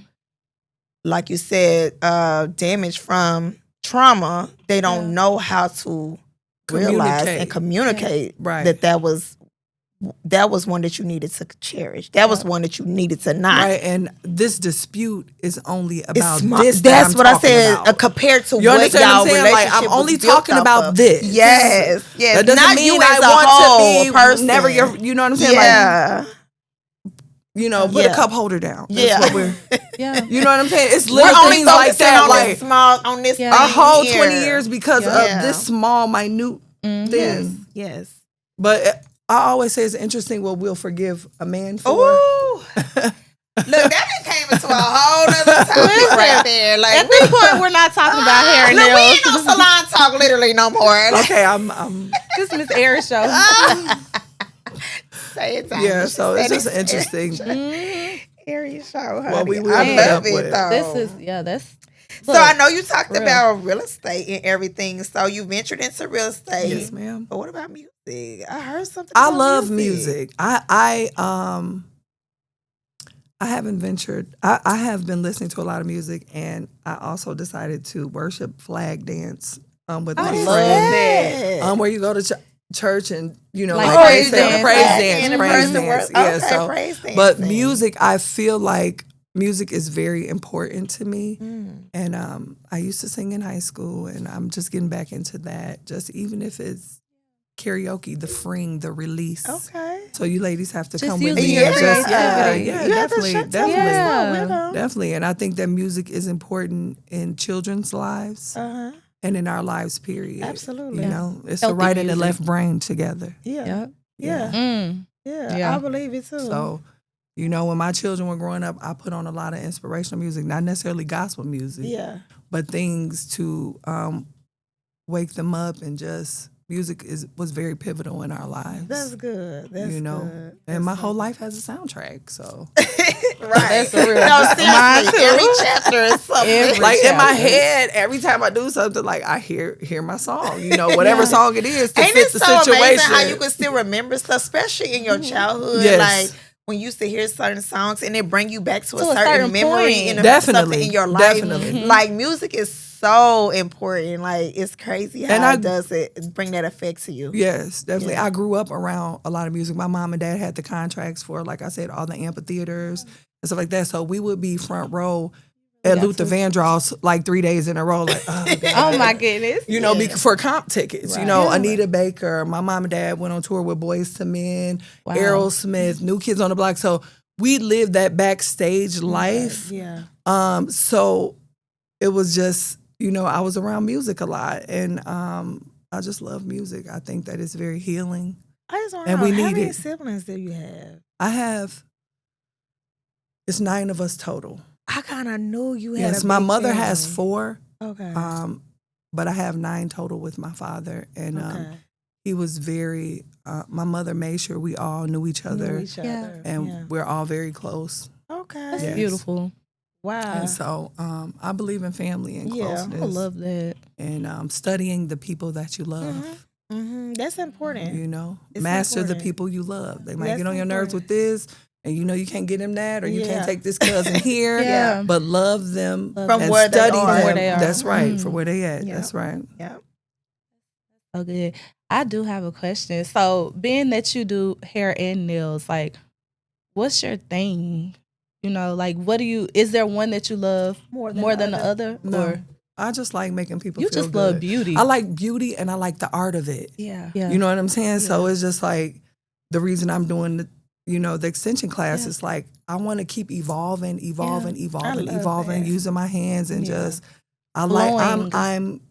like you said, damaged from trauma. They don't know how to realize and communicate Right. that was one that you needed to cherish. That was one that you needed to not. Right, and this dispute is only It's about small. this. That's that what I'm I said. talking about. Compared to You what understand y'all what I'm saying? relationship Like, I'm was only built talking off about of. this. Yes, yes. That doesn't not mean you I as want a whole to be person. never your. You know what I'm saying? Yeah. Like, you know, put a cup holder down. That's Yeah. what we're. Yeah. You know what I'm saying? It's We're little only things like focusing that. on Like this small, on this Yeah. our thing whole here. 20 years because Yeah. of this small, minute Yes, thing. yes. But I always say it's interesting what we'll forgive a man for. Ooh. Look, that done came into a whole nother topic right there. Like, At this point, we're not talking about hair and look, we nails. ain't no salon talk literally no more. Okay, I'm This Miss Arie show. Say it, yeah. So it's just Say it. interesting. Arie show, honey. What we will I put love up it with. though. This is that's. So I know you talked real. about real estate and everything. So you ventured into real estate. Yes, ma'am. But what about music? I heard something. I about love music. I haven't ventured. I have been listening to a lot of music, and I also decided to worship flag dance with my love friend. that. Where you go to church and Like praise praise dance. praise dance. Yeah, Okay, so praise dance. but music, I feel like music is very important to me. And I used to sing in high school, and I'm just getting back into that. Just even if it's karaoke, the freeing, the release. Okay. So you ladies have to Just come with using me. your And just, creativity. yeah, You have to definitely, shut definitely, Yeah. definitely. And I think that music is important in children's lives Uh-huh. and in our lives. Period. Absolutely. You know, it's the Healthy right and the music. left brain together. Yeah. Yeah. Yeah. Yeah. Yeah. I believe it too. So, you know, when my children were growing up, I put on a lot of inspirational music, not necessarily gospel music, yeah. but things to wake them up, and just music was very pivotal in our lives. That's good. That's you know, good. and my whole life has a soundtrack. So, Right. That's a real. No, Mine seriously. too. Every chapter is something. Every like in my chapter. head, every time I do something, like I hear my song. You know, whatever song it is to Ain't fit it the so situation. amazing how you can still remember stuff, especially in your childhood? Yes. Like when you used to hear certain songs and it bring you back to a a certain certain memory point. in Definitely. something in your life. Definitely. Like music is so important. Like it's crazy how And I- it does it bring that effect to you. Yes, definitely. Yeah. I grew up around a lot of music. My mom and dad had the contracts for, like I said, all the amphitheaters and stuff like that. So we would be front row at Luther Vandross like 3 days in a row. Like, oh, God. Oh my goodness. You know, for comp tickets. You Right. know, Yeah. Anita Baker. My mom and dad went on tour with Boyz II Men, Wow. Aerosmith, New Kids on the Block. So we lived that backstage life. Yeah. So it was just, you know, I was around music a lot, and I just love music. I think that it's very healing. I just want to And know, we how need many it. siblings do you have? It's 9 of us total. I kind of knew you had Yes, a my big mother has family. 4, Okay. but I have 9 total with my father, and Okay. he was very. My mother made sure we all knew each other, Knew each Yeah. other. and yeah. we're all very close. Okay. That's Yes. beautiful. Wow. And so I believe in family and Yeah. closeness, I love that. and studying the people that you love. That's important. You know, It's master the important. people you love. They might That's get on your nerves with important. this, and you know you can't get them that, or you Yeah. can't take this cousin here. Yeah. But love them From and where they study are. them. Where they are. That's right, Mm. for where they at. Yeah. That's right. Yeah. So good. I do have a question. So, being that you do hair and nails, like, what's your thing? You know, like, is there one that you love more than the other? No, Or I just like making people you feel just good. love beauty? I like beauty, and I like the art of it. Yeah. Yeah. You know what I'm saying? So it's just like the reason I'm doing the extension class is like I want to keep evolving, love that. using my hands and Yeah. just Flowing.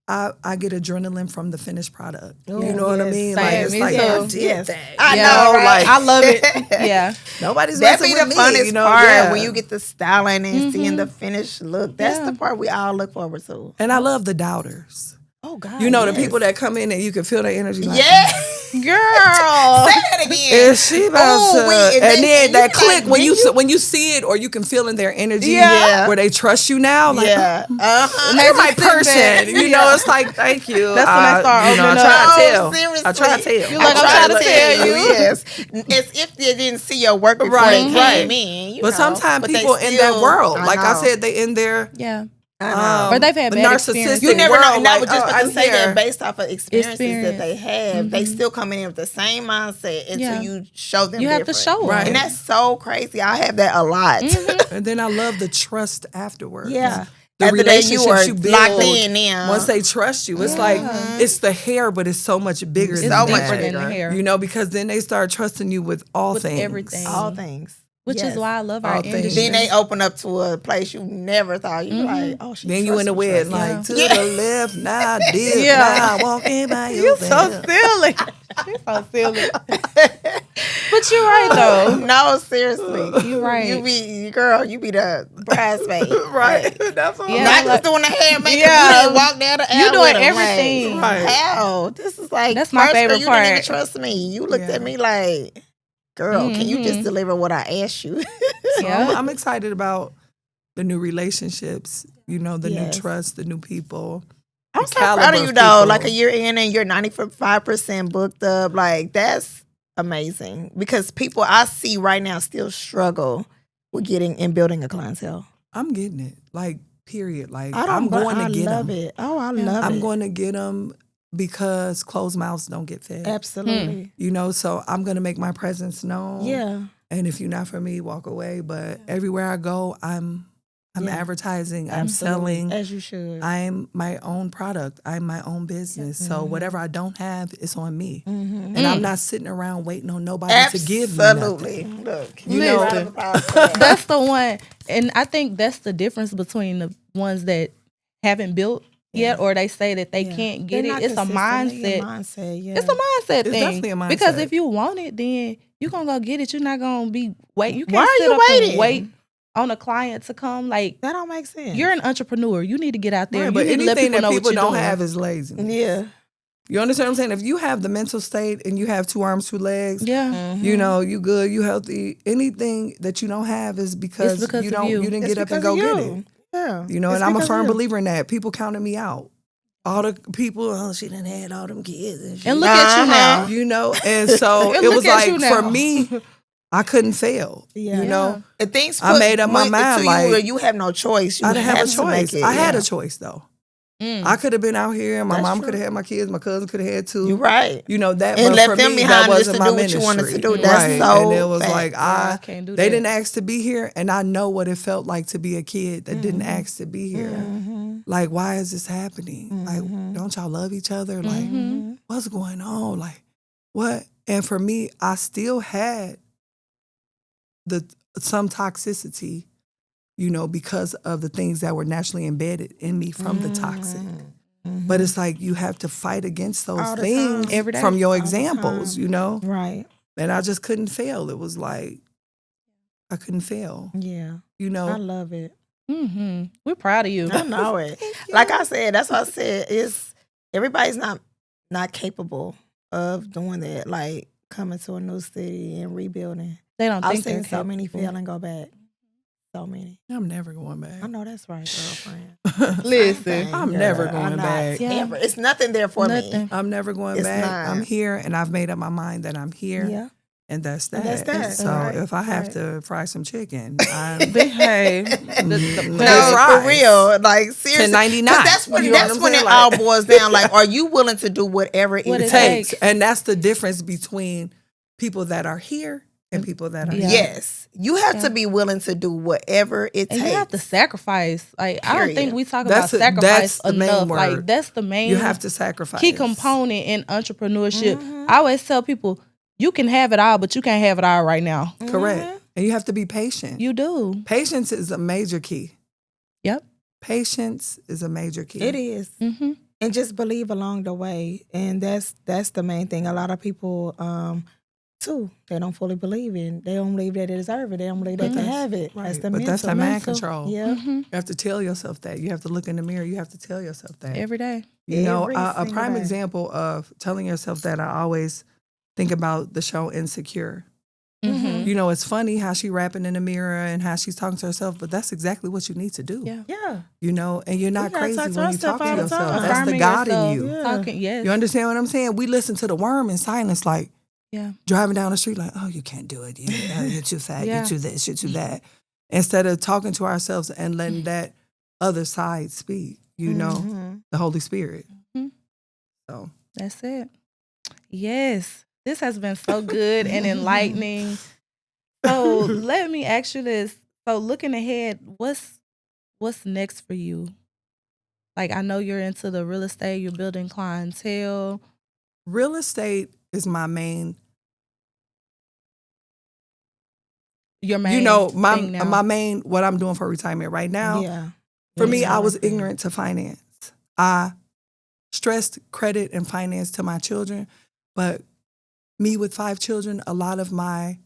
I get adrenaline from the finished product. Oh, you know what I yes. mean? Same, Like it's me like too. I did Yes. that. I you know, right? Like I love it. Yeah. nobody's That messing be with the me. funnest You know? part Yeah. when you get the styling and seeing Mhm. the finished look. That's Yeah. the part we all look forward to. And I love the doubters. Oh God. You know, the yes. people that come in and you can feel their energy. Like, Yeah. Girl. Say it again. Is she about Ooh, to? wait, And then you that be click like, when did when you see it or you can feel in their energy Yeah. where they trust you now. Like, Yeah. And you're they my just sit back. person. You know, it's like, thank you. That's when they start you know, I opening try up. to tell. Seriously. I try to tell. You like, I'm trying to tell you. Yes. As if they didn't see your work before Right, they right. came in. You But know. sometimes But they people in that still- world, like I know. said, they in their Yeah. I know. Or they've had bad narcissistic experiences. You never know. world. And I Like, was just about to I'm say here. that based off of experiences that they have, they Mhm. still come in with the same mindset until Yeah. you show them You have to different. show 'em. Right. And that's so crazy. I have that a lot. And then I love the trust afterwards. Yeah. The After that, you relationships were you build locked in now. once they trust you. It's like it's the hair, but it's so much bigger It's than so that. much deeper than bigger. the hair. You know, because then they start trusting you with all With things. everything. All things. Which Yes. is why I love our All things. industry. Then they open up to a place you never thought. You like, oh, she Then you in the wedding, trust me. like to Yeah. the left, now dip, Yeah. now walking by You yourself. so silly. You're so silly. But you're right though. No, seriously. You're right. You be, girl, you be the bridesmaid. Right. That's all. Yeah. Not like- just doing the hair makeup. Yeah. You didn't walk down the aisle. You doing with 'em, everything. Like, Right. how? This is like, That's my first, favorite you didn't even part. trust me. You looked Yeah. at me like, girl, can you just Mhm. deliver what I asked you? So Yeah. I'm excited about the new relationships, you know, the Yes. new trust, the new people. I'm the so proud caliber of you of though. people. Like a year in and you're 95% booked up. Like that's amazing because people I see right now still struggle with getting and building a clientele. I'm getting it. Like, period. Like, I I'm going to get love them. it. Oh, I love it. I'm going to get them because closed mouths don't get fed. Absolutely. You know, so I'm going to make my presence known. Yeah. And if you're not for me, walk away. But everywhere I go, I'm Yeah. advertising, I'm Absolutely. selling. As you should. I'm my own product. I'm my own business. So whatever I don't have, it's on me. Mm-hmm. And I'm not sitting around waiting on nobody to give me Absolutely. nothing. Look, You know, round of applause for that. That's the one. And I think that's the difference between the ones that haven't built yet or they say that they Yeah. can't get They're it. not It's a consistently mindset. yeah. It's a mindset It's thing. definitely a mindset. Because if you want it, then you're going to go get it. You're not going to be waiting. You Why can't are sit you up waiting? and wait on a client to come. Like, That don't make sense. you're an entrepreneur. You need to get out there. Right, You but need to let anything people that know people what you're don't doing. have is laziness. yeah. You understand what I'm saying? If you have the mental state and you have 2 arms, 2 legs, Yeah. you know, you good, you healthy. Anything that you don't have is because, because you of don't you. you didn't It's get up and because go of get you. it. Yeah. You know, It's and I'm a because of firm you. believer in that. People counted me out. All the people, oh, she done had all them kids. And, And look at you now. you know, and so And it look was at like, you now. for me, I couldn't fail. Yeah. You know, And things I put made up my went mind, to like, you where you have no choice. You I didn't have a to make choice. it. I had Yeah. a choice though. Mm. I could have been out here, and my That's mom true. could have had my kids, my cousin could have had 2. You're right. You know that, And but left for them me, behind that just wasn't to my do what you ministry. wanted to do. That's right. so And it was fact. like I can't do they that. didn't ask to be here, and I know what it felt like to be a kid that didn't Mm-hmm. ask to be here. Like, why is this happening? Mm-hmm. Like, don't y'all love each other? Like, what's going on? Like, what? And for me, I still had some toxicity, you know, because of the things that were naturally embedded in me from the toxic. But it's like you have to fight against those All the things time. Every day. from your All the examples, time. you know? Right. And I just couldn't fail. It was like I couldn't fail, Yeah. you I know? love it. Mm-hmm. We're proud of you. I know it. Like I said, that's what I said. It's everybody's not capable of doing that. Like coming to a new city and rebuilding. They don't I've think seen they're so many capable. fail and go back. So many. I'm never going back. I know that's right, girlfriend. Listen. Same thing, I'm girl. never I'm going not back. Yeah. Ever. It's nothing there for Nothing. me. I'm never going It's back. not. I'm here, and I've made up my mind that I'm here, Yeah. and that's that. And that's that. So Right. if I have Right. to fry some chicken, I'm Behave. No, for real. Like seriously. $10.99. 'Cause that's when You know what that's I'm when saying? it Like- all boils down. Like, are you willing to do whatever What it it takes? takes. And that's the difference between people that are here and people that are Yeah. Yes. You have Yeah. to be willing to do whatever it And takes. you have to sacrifice. Like I don't Period. think we talk That's about it. That's sacrifice the main enough. word. Like that's the main You have to sacrifice. key component in entrepreneurship. Mm-hmm. I always tell people, you can have it all, but you can't have it all right now. Correct. And you have to be patient. You do. Patience is a major key. Yep. Patience is a major key. It is. Mm-hmm. And just believe along the way. And that's the main thing. A lot of people too. They don't fully believe in. They don't believe that they deserve it. They don't believe they can have it. Right. That's the But mental. that's that mind control. Yeah. You have to tell yourself that. You have to look in the mirror. You have to tell yourself that. Every day. You know, Every a single prime day. example of telling yourself that, I always think about the show Insecure. Mm-hmm. You know, it's funny how she rapping in the mirror and how she's talking to herself, but that's exactly what you need to do. Yeah. Yeah. You know, and you're not gotta crazy talk to when you talk ourselves to all the yourself. time. That's the Affirming God yourself, in you. Yeah. Talking, yes. You understand what I'm saying? We listen to the worm in silence, like Yeah. driving down the street, like, oh, you can't do it. You're too fat. Yeah. You're too this. You're too that. Instead of talking to ourselves and letting that other side speak, you know, Mhm. the Holy Spirit. Mhm. So That's it. Yes. This has been so good and enlightening. So let me ask you this. So looking ahead, what's next for you? Like, I know you're into the real estate, you're building clientele. real estate is my main. Your main You know, thing now. my main, what I'm doing for retirement right now. Yeah. For me, I was Exactly. ignorant to finance. I stressed credit and finance to my children, but me with 5 children, a lot of my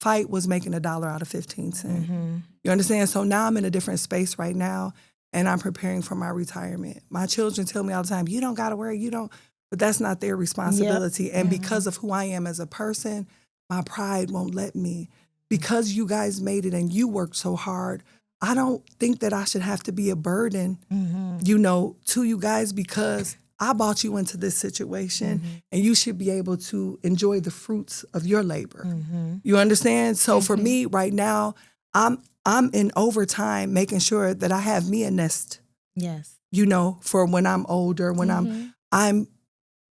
fight was making $1 out of 15 cents. Mm-hmm. You understand? So now I'm in a different space right now, and I'm preparing for my retirement. My children tell me all the time, you don't got to worry, you don't, but that's not their responsibility. And because of who I am as a person, my pride won't let me. Because you guys made it and you worked so hard, I don't think that I should have to be a burden, you know, to you guys, because I brought you into this situation and you should be able to enjoy the fruits of your labor. You understand? So for me right now, I'm in overtime making sure that I have me a nest, Yes. you know, for when I'm older, when I'm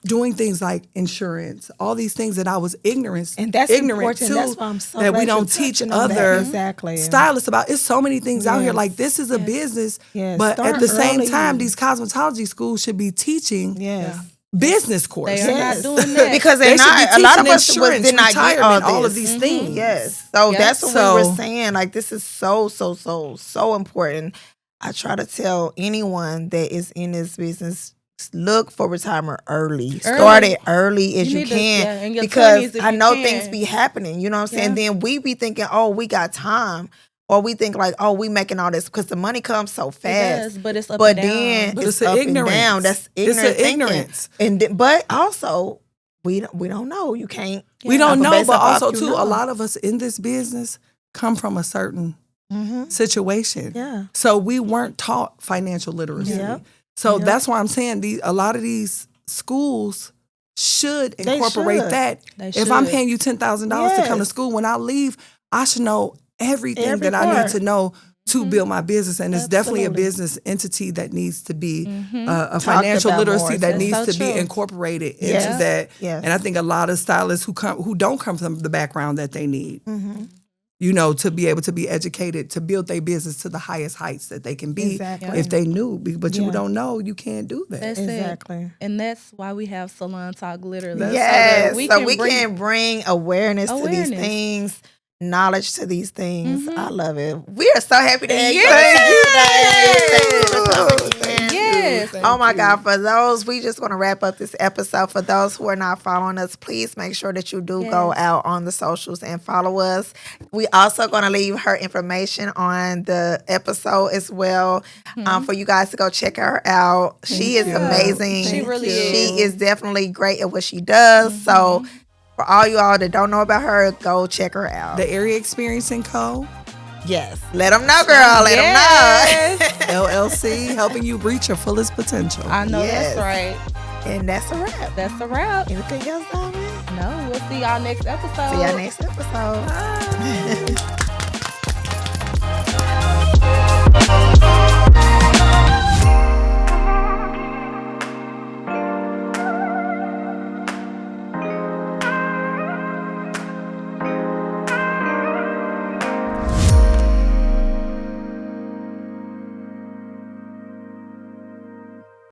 doing things like insurance, all these things that I was ignorant And that's ignorant important. to, That's why I'm so that glad we don't you're teach touching on that. other exactly. stylists about. It's so many things out here. Yes. Like, this is a business, Yes. but Start at the same early. time, these cosmetology schools should be teaching Yes. business courses. They are Yes. not doing that. Because They they're should be not. A lot of teaching us insurance, did not get retirement, all all of this. these things. Yes. So Yeah. that's what we So- were saying. Like, this is so important. I try to tell anyone that is in this business, look for retirement early. Start it early as you need to- can. yeah, in your 20s Because if I you know can. things be happening. You know what I'm saying? Yeah. Then we be thinking, oh, we got time. Or we think like, oh, we making all this because the money comes so It fast. does, but it's up But and down. then But it's it's an up and ignorance. down. That's It's ignorant an thinking. ignorance. But also, we don't know. You can't. We don't know, Based but off also you too, know. a lot of us in this business come from a certain Mm-hmm. situation. Yeah. So we weren't taught financial literacy. Yep. So Yep. that's why I'm saying a lot of these schools should They incorporate should. that. They If I'm should. paying you $10,000 to come to Yes. school, when I leave, I should know everything Every that I need part. to know to build my business. And it's definitely a Absolutely. business entity that needs to be a Talked financial about literacy more. that That's needs so to be true. incorporated Yes. into that. Yes. And I think a lot of stylists who don't come from the background that they need, you know, to be able to be educated, to build their business to the highest heights that they can be Exactly. if they knew. But you Yeah. don't know, you can't do that. That's Exactly. it. And that's why we have Salon Talk, literally. That's- Yes, So we that can bring awareness to these Awareness. things, knowledge to these things. Mhm. I love it. We are so happy to have you Thank you. today. Thank you for coming in. Yes. Oh my God, for those, we just want to wrap up this episode. For those who are not following us, please make sure that you do go Yes. out on the socials and follow us. We also going to leave her information on the episode as well for you guys to go check her out. She is you. amazing. She really She is. is definitely great at what she does. So for all you all that don't know about her, go check her out. The Arie Experience & Co. Yes. Let them know, girl. Let them know. LLC, helping you reach your fullest potential. I know Yes. that's right. And that's a wrap. That's a wrap. Anything else, Diamond? No, we'll see y'all next episode. See y'all next episode. Bye.